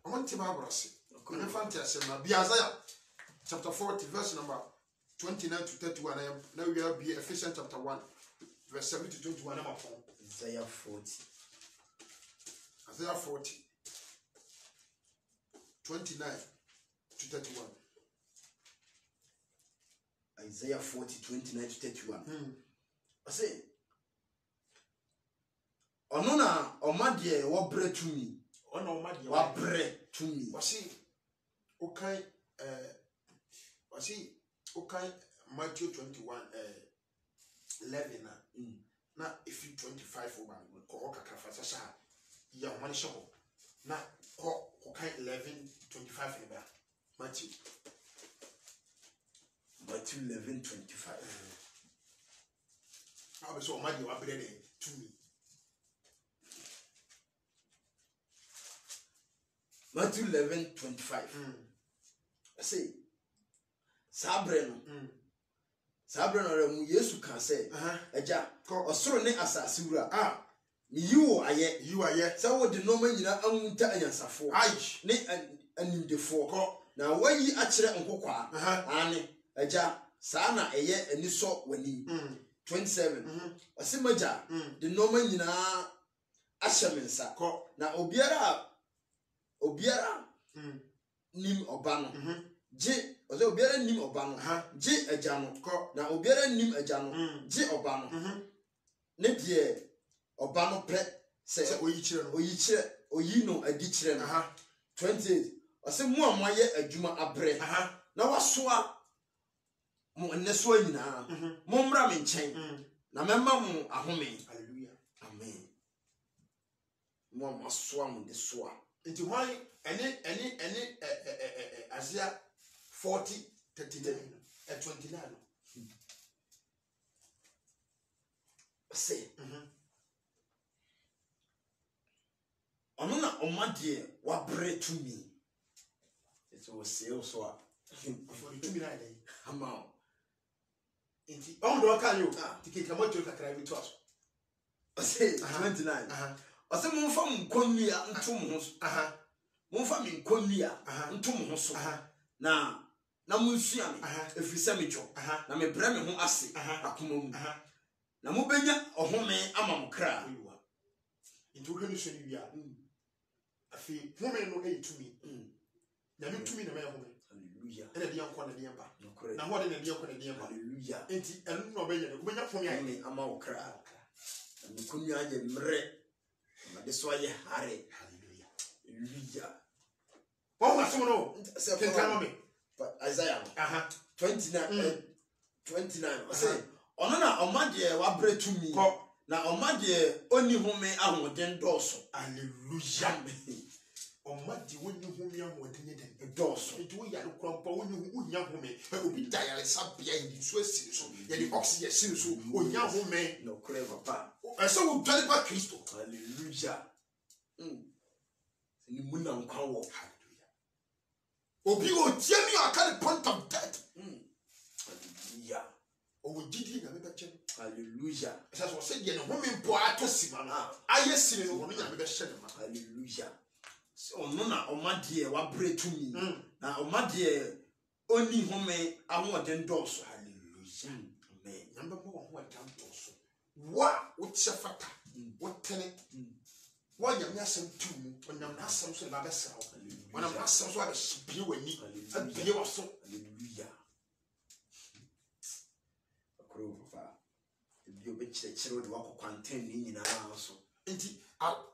I want to Bible say. Okay, fantastic. Isaiah chapter 40 verse number 29 to 31. Now we will be Ephesians chapter 1 verse 7 to 21. Isaiah 40. Isaiah 40 29 to 31. Isaiah 40 29 to 31. I say ono na omade wo bre tumi ona omade wa bre tumi wasi okay wasi okay Matthew 21 11 na if you 25 over ko kakra sasa ya omane shebo na ko okay 11 25 eba Matthew 11:25 I so omade wa bre tumi Matthew 11:25 I say Sabre no mu Yesu kan say eja osoro ne asase wura mi yiwo aye say wo de no ma nyina amunta anyansafo ne animdefo na wayi a kire nkokwa ane eja saa na eye aniso wani 27 osimaja de no ma nyina ahyemensa na obiara nim obano je ozo obiara nim obano je ajano na obiara nim ajano je obano ne die obano pre se oyi kire oyi no adi kire no 28 ose mu amoye adwuma abre na wasoa mo neso anyina mo mra me nchen na memma mo ahome hallelujah amen mo amasoa mo de soa into why any Isaiah 40:39 at 29 say ono na omade wa bre to me it was say so for the 2 minutes ama into on do kan you ticket ka moto kakra bi to aso say 29 ose momfa mkonua ntom ho so momfa me nkonua ntom ho so na munsua me efirisa me jo na me bra me ho ase akoma mu na mobenya ohome ama mkra into hwenu so ni bia afi home no e tumi na me tumi na me home hallelujah ene dia nkwa na dia ba na ho de na dia nkwa na dia ba hallelujah enti enu no obenya no obenya fome aye ama mkra na mkonua aye mre na de so aye hare hallelujah hallelujah oh aso no se kenkan me Isaiah 29 I say ono na omade wa bre to me na omade oni home ahoden doso hallelujah omade woni home ahoden den doso etu wo ya krompa woni unya home obi dial sabia ndi so asiri so ya di oxygen asiri so onya home no clever pa so wo dwale pa Kristo hallelujah ni muna nkwa wo hallelujah obi o tie mi aka the point of death hallelujah o didi na me be chen hallelujah esa so se die no home mpo ato sima no aye siri no no nya me be hye ne ma hallelujah so no na omade wa bre to me na omade oni home ahoden doso hallelujah amen namba mo ho adan doso wa wo tse fata wo tene wa nyame asem tumu onyam asem so ba be sra wo na asem so ba bie wani abie wo so hallelujah akro fa bi obe chire de wako kwanten ni nyina so enti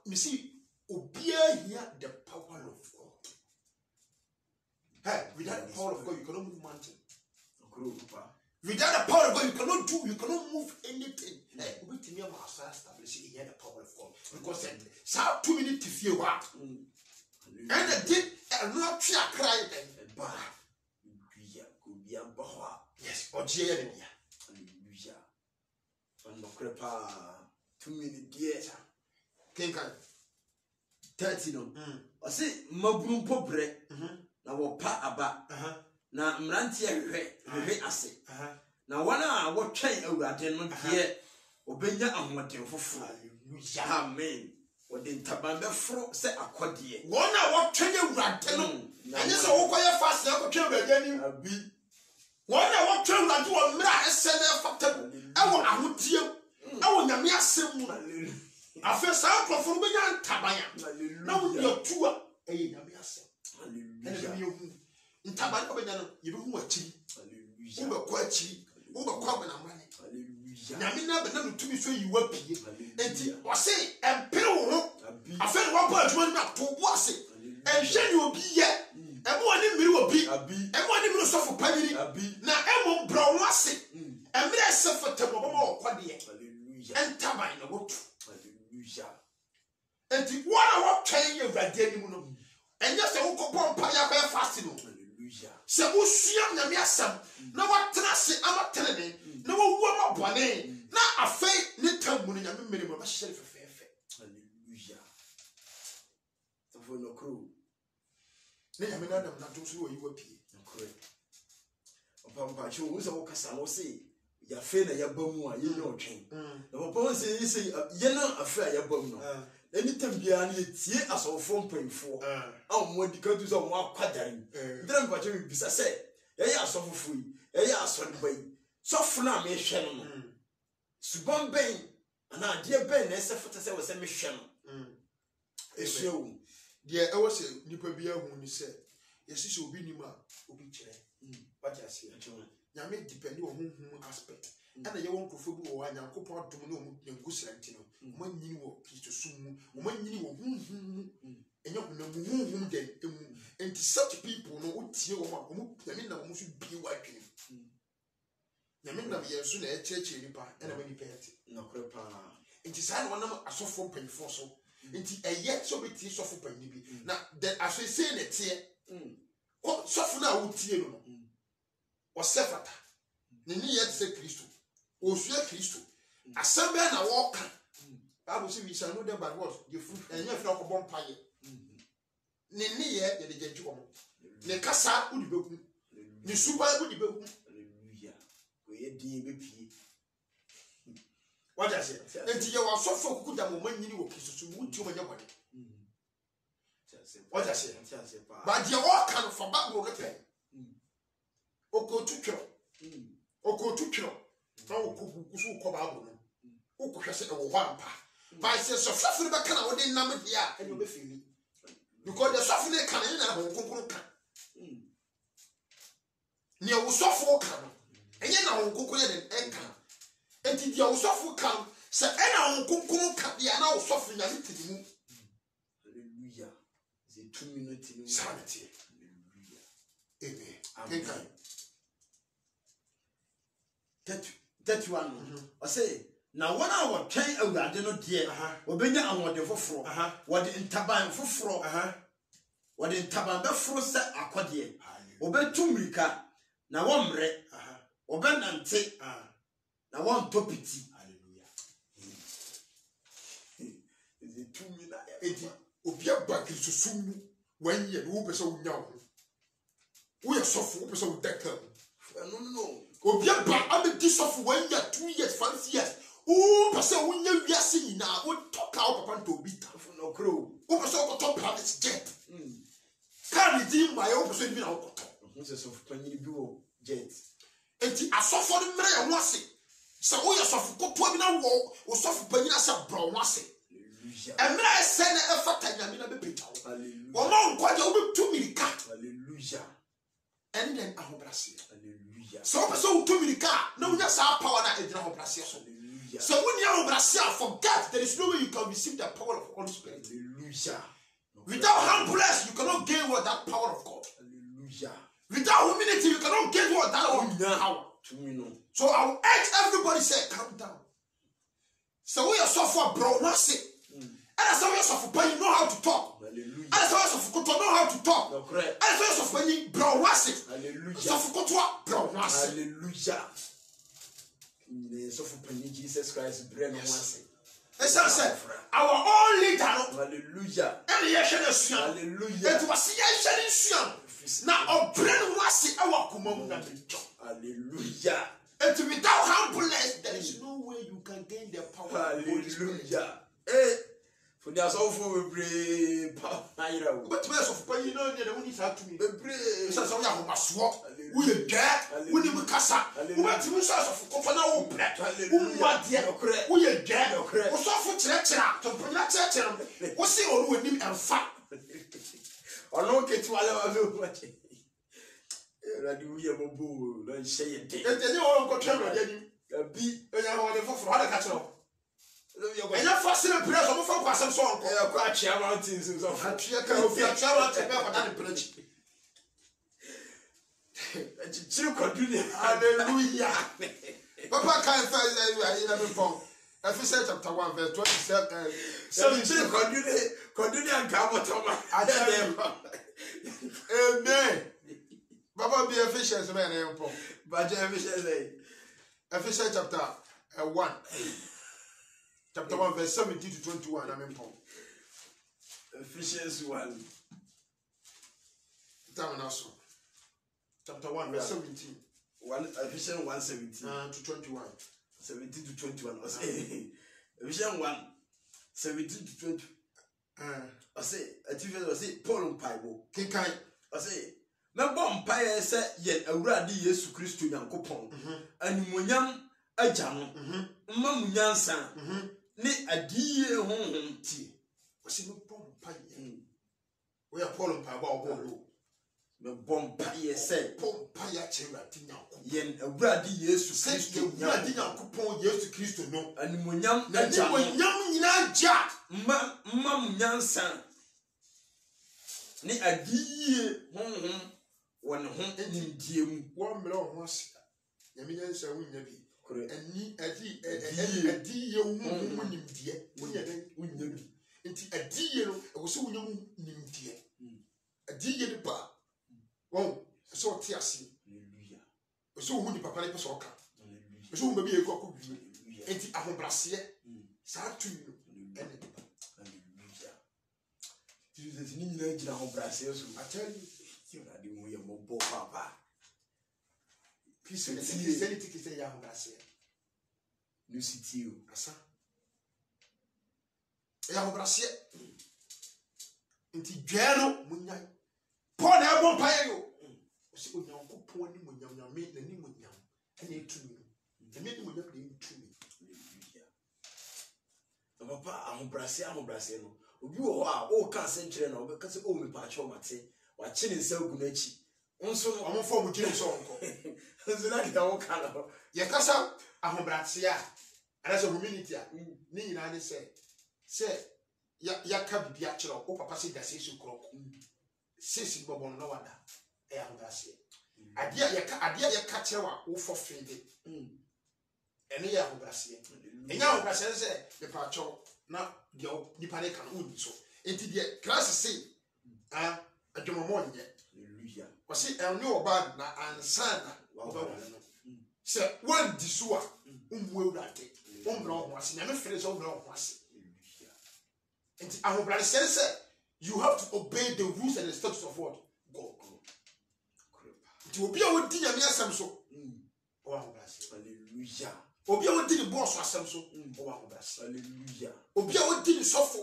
me see obia here the power of God. Hey, without the power of God you cannot move mountain. Akro fa Without the power of God you cannot move anything. Hey, we need to establish here the power of God because so 2 minutes to fear what and the did not cry then ba bia ko bia ba yes oje ya ne hallelujah on okre pa 2 minutes dia kenkan 30 no ose maburu pobre na wo pa aba na mrantie hwehwe ase na wana wo twen awurade no de obenya ahoden foforo hallelujah amen wode ntaban befro se akode wona wo twen awurade no anye se wo koye fast na ko twen baabi ani abi wona wo twen awurade wo mra ese na fatam ewo ahotie ewo nyame asem mu afa sa krofo benya ntabanya na wo de tuwa eye nyame asem hallelujah ntabanya ko benya no yebehu akiri hallelujah wo be ko akiri wo be ko abana mane hallelujah nyame na be na tumi so yiwa pie enti wo se enter by no what. Hallelujah. And the one what train you radiant. And just a who come pay fasting. Hallelujah. So who see am na asam. No what trust am telling. No one bone. Na afei ne tamu na me minimum share fefe. Hallelujah. So for no crew. Ne ya me na na to so you apie. No crew. Papa cho wo so kasa no say ya fe na ya bamu a ye no twin. Na papa say ye na afa ya bamu no. Anytime bia na tie asofo mpanfo a mo dika tu so mo akwadan ndra mpacho bisa say ye asofo yi ye asodba yi sofo na me hwe no suban ben ana de ben na esefota say we say me hwe no ehwewu de e wo say nipa bia hu ni say yesisi obi nima obi kire wacha ase nyame depend on hu aspect ana ye won krofo bi wo anyankopon dum no mu nyanku sranti no manyini wo Kristo sum mu manyini wo hu enya hu na hu den emu and such people no wotie wo ma wo nyame na wo so bi wa twene nyame na ye so na echeche nipa ana mani pete no krepa enti sa na wonam asofo mpanifo so enti eye so be tie sofo panni bi na the asese na tie ko sofo na wo tie no o sefata ni ye tse Kristo Osua Kristo assemble na walk Bible say we shall know them by what the fruit and you feel ko bon paye ne ye de gentu ko ne kasa udi beku ne suba udi beku hallelujah ko ye din be pie what I say enti ye wa sofo kukuda mo manyini wo Kristo so mu ti o manya bode what I say but the walk can for back go repair okotutwo na okukusu ko Bible no okuhwese e wo hwampa by say so fafiri be kana wo de nam dia e no be fili because the sofo kana na ho konkoro ka ni wo sofo kana enye na ho konkoro de enka enti dia wo sofo kan se e na ho konkoro ka dia na wo sofo nya litidi mu hallelujah ze 2 minutes ni sanity hallelujah amen that one I say na wana wo twen awurade no de obenya anwode foforo wode ntaban foforo wode ntaban be foro se akode obetumrika na womre obenante na won topiti hallelujah is it 2 minutes edi obia ba Kristo sumu wanye wo pese wo nya wo ye sofo wo pese wo deka no obia ba amedi sofo wanye 2 years 5 years o pese wo nya wiase nyina wo toka wo papa nto obi ta no crow wo pese wo top private jet car di mai wo pese bi na wo to no se sofo panyi bi wo jet enti asofo de mre ye ho ase se wo ye sofo koto bi na wo sofo panyi na se bro ho ase emra ese na efata nyame na be peta wo hallelujah wo ma nkwaje wo be 2 milika hallelujah and then ahobrase hallelujah so wo 2 milika na unya sa power na edina ahobrase so hallelujah so when you ahobrase forget there is no way you can receive the power of Holy Spirit hallelujah without humbleness you cannot gain what that power of God hallelujah without humility you cannot gain what that power to me no so I will urge everybody say calm down so we are suffer bro what's and as we suffer but you know how to talk hallelujah and as we suffer know how to talk no correct and as we suffer bro what's hallelujah suffer bro what's hallelujah in so for Jesus Christ brain no what's it's say our own leader hallelujah and ye share suan hallelujah it was ye share suan na obrain what's our kumam na bejo hallelujah and without humbleness there is no way you can gain the power hallelujah for the asofo bebre paira wo but me asofo pa yi no ne woni sa tumi bebre so so ya ho maso wo ye dwa woni mu kasa wo batimi so asofo ko na wo bre wo made wo ye dwa wo sofo kyerɛkyerɛ to pona kyerɛkyerɛ wo se ɔno woni emfa ɔno ketu ale wa lo wache radio ye bobo na sheye de enye wo nko twɛ radio ni abi enya ho de foforo hada ka kyerɛ enya fasile press o mo fa kwasem so onko ya kwa chia mountains so atwe ka ofi atwe mountain be kwa dane preach chichiri koduni hallelujah papa kan fa ina me pon Ephesians chapter 1 verse 27. Continue and come Amen. Baba be Ephesians man. But Ephesians chapter 1. Chapter 1 verse 17 to 21. Amen. Ephesians 1. Chapter 1 verse 17. Ephesians 1 17 to 21. 17 to 21. Ephesians 1 17 to 20. I say Paul Bible. Kinkai. I say me bom paye se ye awurade Yesu Kristo Nyankopon animonyam agya no mma munyansa ne adiye honhom ti. I say me bom paye. We are Paul Bible obo. Me bom paye se bom paye awurade Nyankopon. Ye awurade Yesu Kristo awurade Nyankopon Yesu Kristo no animonyam agya no. Animonyam nyina agya mma munyansa ne adiye honhom one home in Diem, 1 million was Yamian Sawin Yabi. A dear woman, dear, when you into a dear, was so young, dear. A dear bar. Oh, so Tiasi. So would the papa soca. So maybe a cock, and the Ahom Brassier, sad to you. Jesus, you need to know Brassiers, I tell you. You are the way of Papa. Peace and sanity is a young Brassier. Lucy, you, Asa. A young Brassier. Into Jano, Munya. Pon I won't pay you. See when you're poor, when you're made the name with yam, and you to me. The name will not be to me. Papa, I'm Brassier. You are all can't send children because all me patch on my tea. Watching in so good. Also, I'm for which is so. Like the old color. Yakasa, I'm Brassier. And as a community, Nina say, Yaka be actual, or Papa said that says you croak. Says Bob on no wonder. I am Brassier. I dear Yakacha, who for Friday. And here are Brassier. And now Brassier said, the patch now the panic and so. Into the class say, a Jomon yet. Was it a new bad and son? Say, one disua, will that it. Brown was never finished on brown was. And our brother says, you have to obey the rules and the statutes of what? God. To obey what did you some so? Oh, hallelujah. Obey what did the boss was some so? Oh, hallelujah. Obey what did the suffer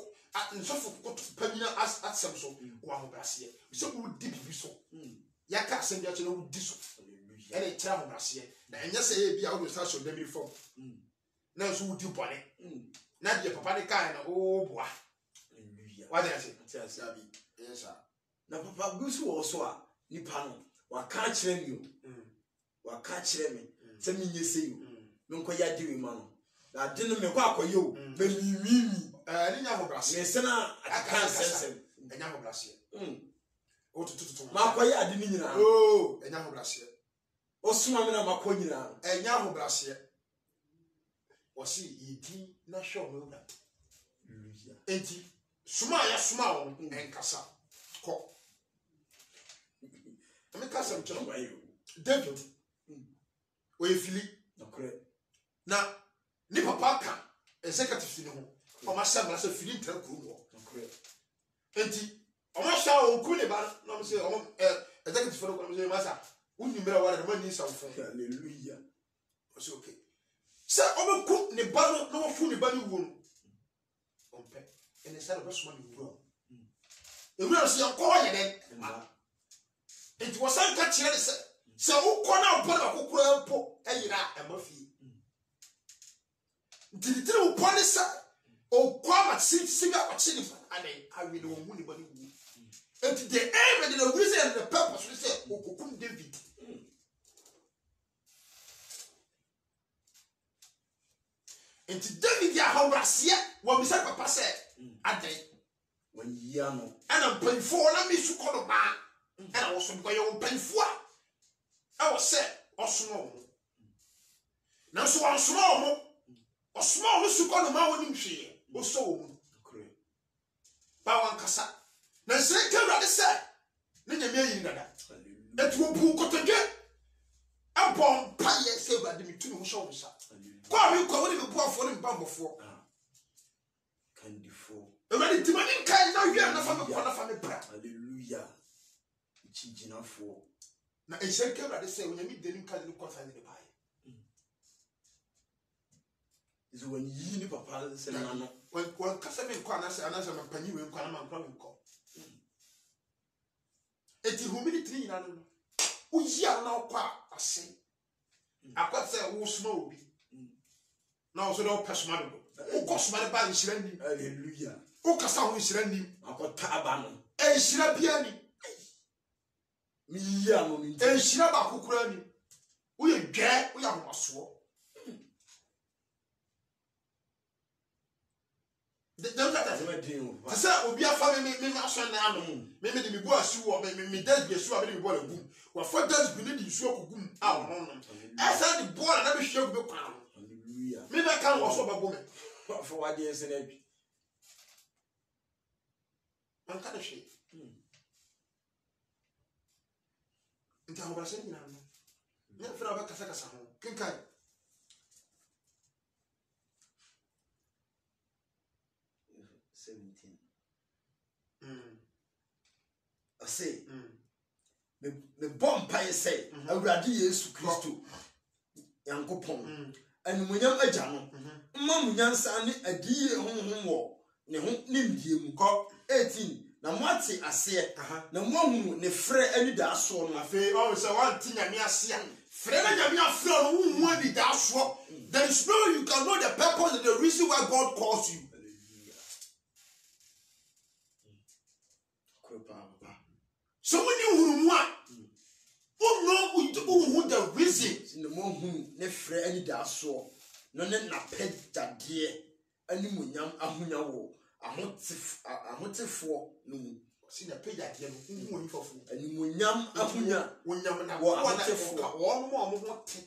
and suffer got Pamina as at some so? Oh, Brassier. So who did you so? Yaka send you to know this. And a child Brassier. And just say, be out of such a demi form. Now, so would you bonnet? Not your papa kind of oh boy. What did I say? Yes, sir. Now, Papa Goose also Nipano. What can't you? What can't me? Send me, you see. Nuncoya do, man. I didn't make up for you. Baby, I didn't have a brass. Yes, I can't sense him. And now, brass. What to Macoya didn't know. Oh, and now, brass. Oh, swimming on my coin, and now, brass. Was he not sure no that? Enti small and Cassa. Cock. I make us some job by you. David. We Philip. No correct. Now, Nipper Parker, executive for myself as a Philip Telco. No correct. Enti, I must show Kuniban, no say, executive for the master. Wouldn't you know what the money is out for? Hallelujah. Was okay. Sir, I'm a cook, the battle, no food, the battle wound. And instead of us money, you will see a coin then. It was uncatching. So, who corner but who could put a Murphy? Did it tell police or come at sing up at City and I will know anybody. And the aim and the reason and the purpose we say, who couldn't David. And to David, how Brassier, what we said, Papa said, a day when Yano and I'm paying for let me to call a man, and I was some way on paying for. I was said, or small. Now, so I'm small, Osmo ho su ko no ma woni hwe o so wo mu ba wan kasa na se ke Awurade se ne nyame ayi nada etu obu kotodwe abon pa ye se Awurade mitu ne ho so wo sa ko mi ko woni me buafo ne mbambofo Candifo Awurade timani kai na hwe na fa me ko na fa me bra hallelujah chijinafo na e se ke Awurade se onyame denim kai ne ko fa ne bae is when you ni papa say na no when kasa me ko anase me panyi we ko na man ko me ko eti humility ni na no uyia na kwa ase akwa se wo sma obi na so do pesma do o ko sma de ba nhira ni hallelujah o kasa ho nhira ni akota aba no e nhira bia ni mi yia no mi e nhira ba kokura ni wo ye dwe wo ya homaso dem kata se se obi afa me aso na ano me de me bo asu wo me das bi asu a me de bo la gum wa fa das bi ne di su akogum a wo no esa di bo na be hwe gu be kwa no hallelujah me be kan wo so ba bo me for what dey say na bi man ka de hwe nta ho ba se ni na no ne fra ba kasa kasa ho kinkai I say, the bomb pie say, Awurade Yesu Kristo, Yankopon, and munyam agya no, ma munyansa ne adie honhom wo ne ho nimdie mu kɔ 18 na moate ase na mohunu ne frɛ ani da so no afi o se wan ti nyame ase a frɛ na nyame afrɛ no hu ani da so there is no you can know the purpose and the reason why God calls you. So when you know the reason the mohunu ne frɛ ani da so no ne na pɛdade ani munyam ahonya wo ahotefo no mu si na pɛdade no hu oni fofo ani munyam ahonya wonyam na wo ahotefo wo mo te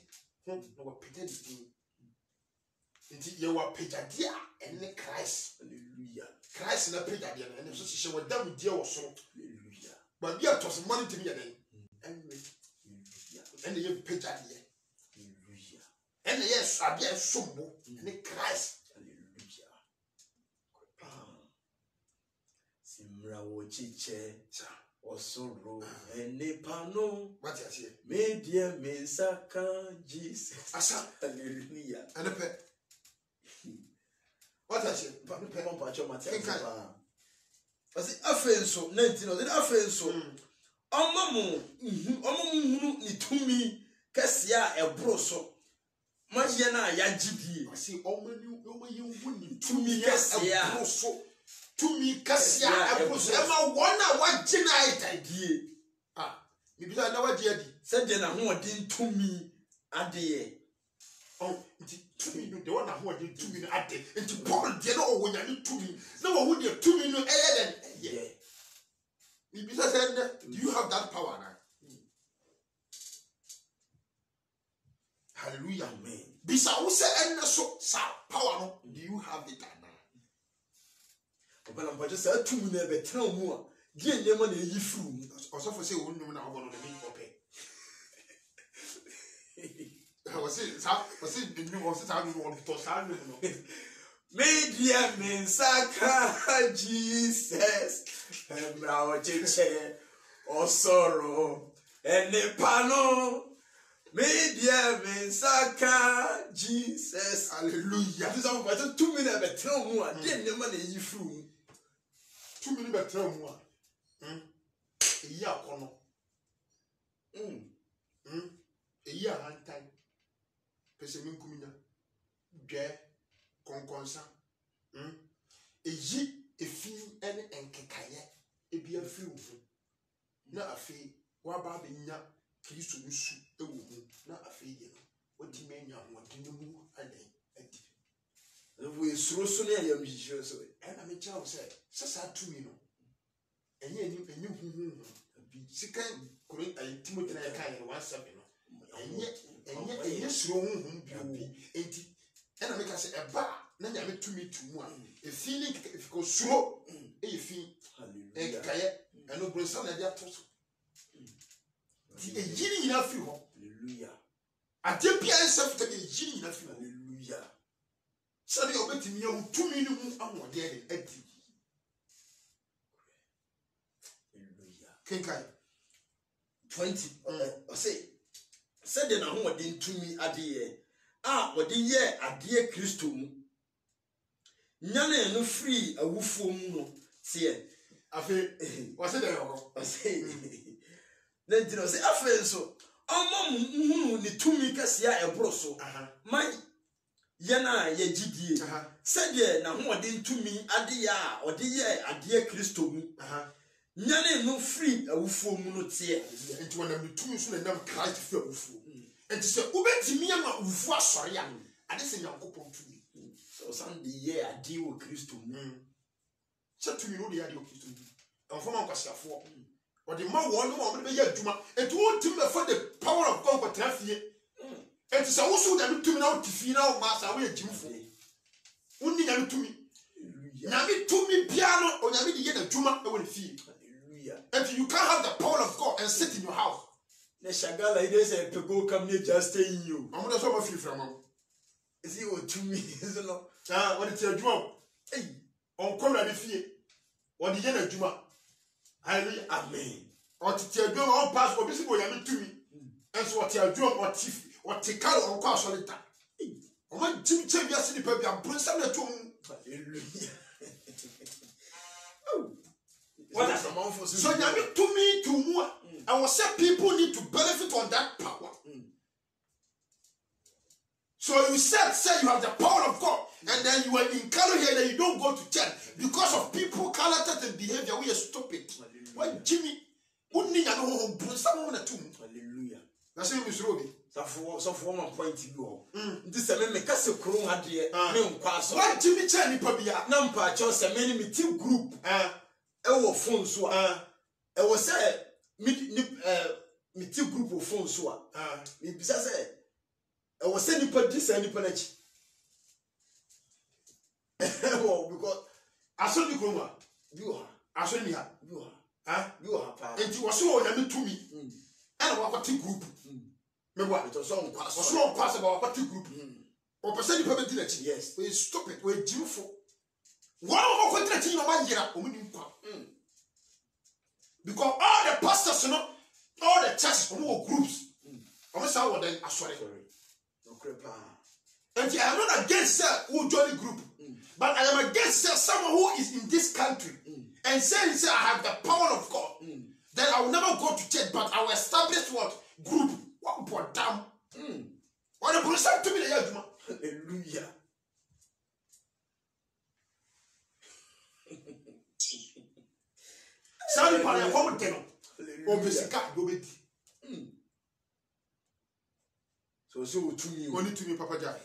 ho na wo pɛdade nti ye wa pɛdade a ene Christ hallelujah Christ na pɛdade na ene so hye wo dam die wo so hallelujah but be a tos money to me then anyway and the pɛdade hallelujah and yes abia sombo ene Christ hallelujah simra wo chiche osoro ene pano what you say media mensaka Jesus asa hallelujah and pe what you say pa pa cho mate pa asi afenso 19 no de afenso omamu hunu ni tumi kase a ebro so maye na ya gidie asi omayi hu ni tumi kase a ebro so tumi kase a ebro so e ma wona wagina idie mi bi na wadi adi se de na ho odi tumi ade nti tumi no de wona ho odi tumi no ade nti Paul de na owo nya ni tumi na wo hu de tumi no den yeah mi bi say do you have that power now? Hallelujah amen bisa wo say en so sa power no do you have it now? Obala mpaje sa tumi na be tena mu a die nyema na eyi furu mu osofo say wo nnum na obo no me ope what's it nnum what's it anu no to sa nnum no media mensaka Jesus emra o cheche osoro ene pano media mensaka Jesus hallelujah this am but tumi na be tena mu a die nyema na eyi furu mu tumi na be tena mu a eyi akono eyi ahantan pese min kuminya dwe konkonsa eyi efi ene enkekaye ebi afi wo na afi wa ba be nya Kristo nusu ewo hu na afi ye no wati menya ho de mu adan adi wo esuro so na ya mjijiro so na me chawo sa tumi no enye hu bi sikan kuro Timothy na ya kan 17 no enye suro hu bi enti And I make us say a bar, then I make to me to one. A feeling if you go slow, a fee, a kaya, and no bring some of their toss. A genie enough you. Hallelujah. I did be myself to be a genie enough you. Hallelujah. So they obey me 2 minutes and more dead and empty. Hallelujah. Kenkai 20. I said then I want to me at the year. What the year at dear Christum. Nyana no free a woof no. See, I feel what's it? I say, then did I say, I feel so. Oh, Mamma, the 2 meters here a broso. My Yana ye GD. Said ye now what didn't to me at the year or the year at dear Christum. Nyana no free a woof no tear. And one of the 2 soon and them Christ feel woof. And to say, Ubet me and woof, sorry, I didn't say your coupon to me. So Sunday year I deal with Christum. Said to me, no, the idea of Christum. And from Uncle Safford. Or the more one woman be a Juma, and to want to for the power of God for Traffy. And to say also that to me now to feel now, Master, away Jim for me. Only to me. Yami to me piano, or Yami get a Juma, I will feel. And you can't have the power of God and sit in your house. The Shagala, it is a pego come near just staying you. I'm going to feel from is he or 2 minutes? No, what is your drum? Hey, on come and fear. What the Yana Juma? Hallelujah, amen. Or to tell you all pass or visible Yami to me. And so what your drum or tiff or Tikaro or Quasolita. Or my Jim Champion City Pepper and Prince of the Tomb. Hallelujah. What is the month for so Yami to me to more? I will say people need to benefit on that power. So you said you have the power of God, and then you are in color here that you don't go to church because of people character and behavior. We are stupid. Why Jimmy? Hallelujah. That's what Miss Roby. So for one point to go. This is a make us a crown had here. Why Jimmy Channy Pabia? Nampa chose a many meeting group. Our phone so I was say meeting group of phones so it says I was sending for this and the because I saw the groomer. You are. I saw me. You are. You are. And you were so to me. And I was a group. Remember, it was so possible about a group. Or percent permit. Yes. We stop it. We're due for one more country in my year. Because all the pastors, you know, all the churches, all groups. I'm sorry, then I'm sorry. And I am not against who join the group, but I am against someone who is in this country and saying, I have the power of God. Then I will never go to church, but I will establish what group? What put down? What the police to me, hallelujah. Sorry, but I come to so to me, only to me, Papa Jack.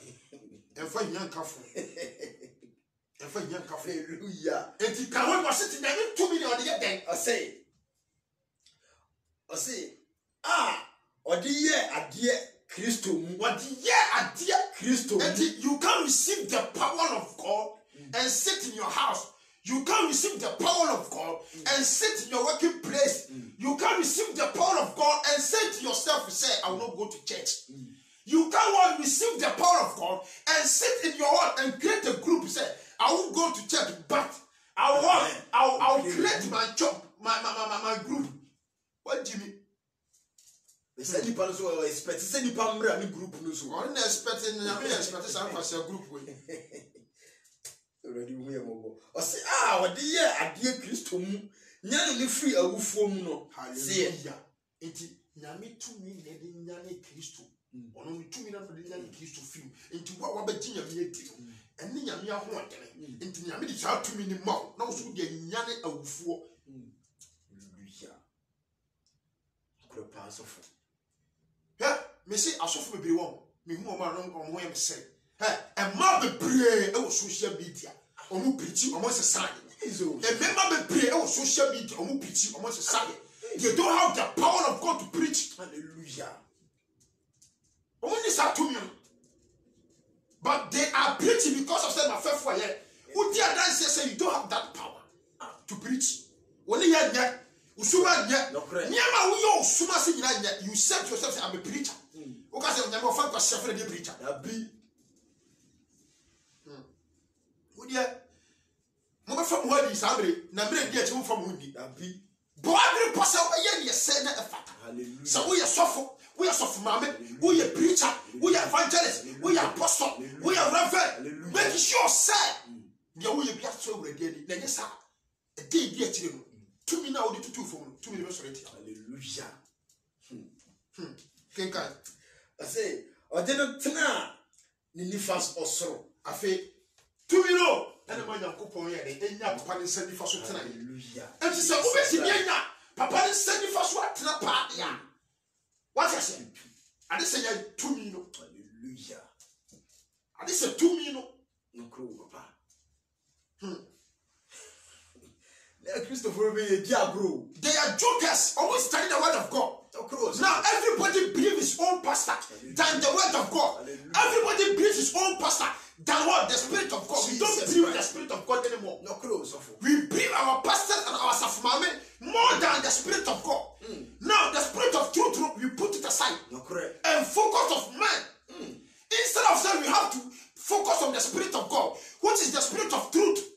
And for young coffee. And for young coffee, hallelujah. And he can't was sitting there 2 million on the day. I say, or the year a dear Christo, what the year a dear Christo, and you can receive the power of God and sit in your house. You can't receive the power of God and sit in your working place. You can't receive the power of God and say to yourself, say, I will not go to church. You can't receive the power of God and sit in your heart and create a group. Say, I will go to church, but I'll create my job, my group. What do you mean? They said you also expect. They said you pamra group no so. I expecting. I expect some as a group way. Already we are mobile. I say, what the year a dear Christo mu. Nyani ni free a wufo mu no. Hallelujah. Enti nyame to me ne nyane Christo. Ono mi 2 million for the nyane Christo film. Enti wa be ginya me eti. Enne nyame ahoɔden. Enti nyame di saa 2 million ma. Na so de nyane awufuo. Hallelujah. Kuro pa asofo. Me say asofo bebre won. Me hu o ma no o mo yɛ me say. A mob bebre e wo social media. Omo preach, omo se say. A member bebre e wo social media, omo preach, omo se say. They don't have the power of God to preach. Hallelujah. Omo ni sa to me. But they are preaching because of say my faith for here. Who dare say you don't have that power to preach? Only yet. Usuma yet. Nyama we yo usuma say you said to yourself say I'm a preacher. Okay, say nyama fan kwa chef the preacher. That be. Who dare? Mo be from where is abre na bre dia che mo from hundi. That be. But every person ye say na e fata. Hallelujah. So we are suffer. We are suffer mama. We are preacher. We are evangelist. We are apostle. We are reverend. Make sure say. Dia we be so ready. Na yes sir. E dey be akire no. To me now, the two from 2 million. Hallelujah. Kenkan. I say, or didn't tena ni fast or so. I say 2 million. And the man of coupon here, and ya papa and send for so tonight. Hallelujah. And she said, who is in ya? Papa and send for so what na part ya. What I said? I didn't say 2 million. Hallelujah. I didn't say 2 million. No crow, papa. Christopher, bro. They are jokers, always studying the word of God. Now everybody believes his own pastor than the word of God. Everybody believes his own pastor than what the Spirit of God. We don't believe the Spirit of God anymore. No close. We believe our pastors and our safmame more than the Spirit of God. Now the Spirit of truth, we put it aside and focus of man. Instead of saying we have to focus on the Spirit of God, which is the Spirit of truth.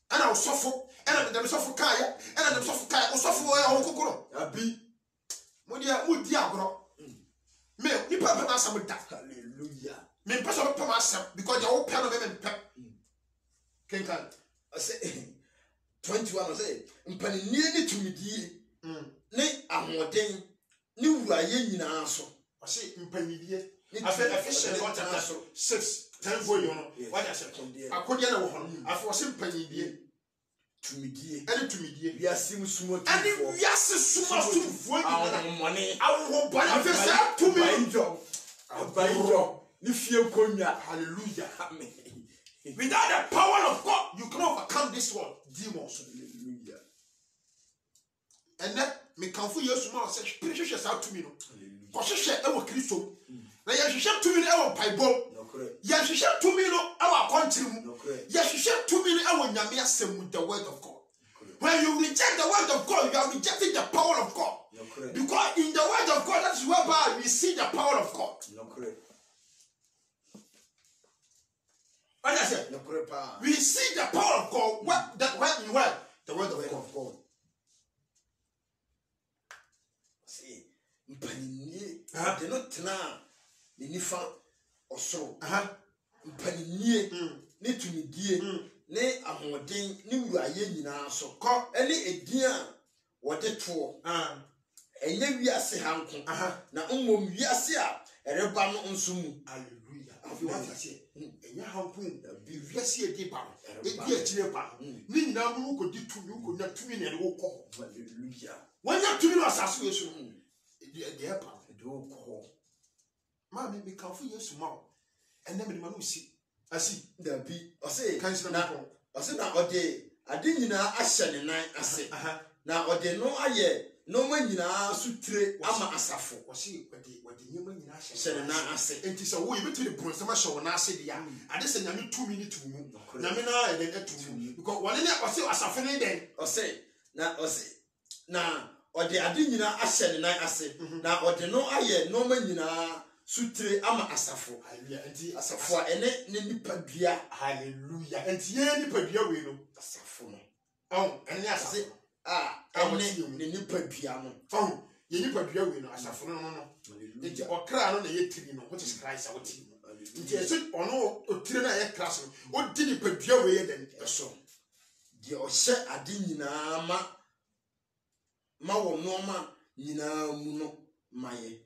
And I was suffer, and I was suffer kaya, and I was suffer kaya, or suffer on Kokoro. Abi, Mudia, bro. Me, you papa us with that. Hallelujah. Me, person of Pamasa, because you're all pen of them and pep. Kenkan. I say 21, I say, Mpani nearly to me, nay, I'm what day, new Ryan in answer. I say, Mpani, I said, I fish and water 6. 10 boy, you know, what I said, I could get a I was simply to me, dear, and to me, dear. We are seeing small, and yes, so much to money. I will buy a 2 million job. I'll buy you. If you come here, hallelujah. Without the power of God, you cannot overcome this world. Demons, hallelujah. And then, me come for years tomorrow, say, precious out to me. Because she said, I will kill so. Now, you should 2 million our Bible. Yes, you should 2 million our country. Yes, you should 2 million our Yamiasem with the word of God. When you reject the word of God, you are rejecting the power of God. Because in the word of God, that's whereby we see the power of God. What I said? We see the power of God. What that when you word? The word of God. See, they not now. The nifa osoro mpaninie ne tumidie ne ahoden ne wuraye nyina so ko ene edin a wode to enye wiase hanko na mmom wiase a ereba no nso mu hallelujah afi what say enye hanko bi wiase edi ba edi akire ba ni nyina mu ko di tumi ko na tumi ne wo ko hallelujah wanya tumi no asase we so edi epa edi wo ko Mammy, be careful, yes, tomorrow. And then the man will see. I see the bee. I say, can't now. I said, now, or day. I didn't know I shall and I say, now, or day, no, I ye, no man, you know, sutre, ama asafo. Or see, what the new man in Asha said, and I say, and tis a way between the Brunsama show and I said, yeah, I just said, I mean, 2 minutes to move. Namina, and then 2 minutes. Because one in that was still as then. Or say, now, or say, now, or day, I didn't know I shall and I say, now, or the no, I ye, no man, you know. Sutre ama asafo hallelujah enti asafo ene ne nipadua hallelujah enti ye nipadua we no asafo no ene asase ene ne nipadua no ye nipadua we no asafo no enti okra no na ye tiri no which is Christ our team enti ese ono otire na ye Christ no odi nipadua we ye den so de o hye ade nyina ma wo no ma nyina mu no maye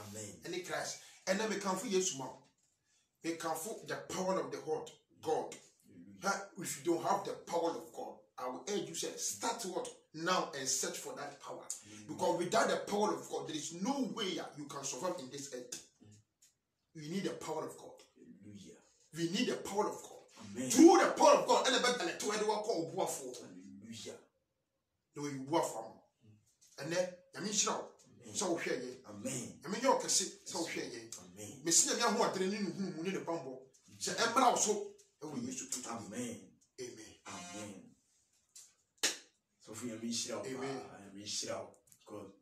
amen. Any Christ. And then we can feel yes tomorrow. We can feel the power of the word God. If you don't have the power of God, I will urge you say start what now and search for that power. Because without the power of God, there is no way you can survive in this earth. We need the power of God. Hallelujah. We need the power of God. Amen. Through the power of God, and the two call hallelujah. No, you work from. And then I mean, so share ye. Amen. I mean, your cassette, so share ye. Amen. Messiah me ho adreni no hu mu ne ne pambo. Se embra wo so e wo Yesu to. Amen. Amen. Amen. So for me shira. Amen. Me shira. God.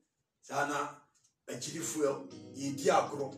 Sana a chili fuel, ye diagro.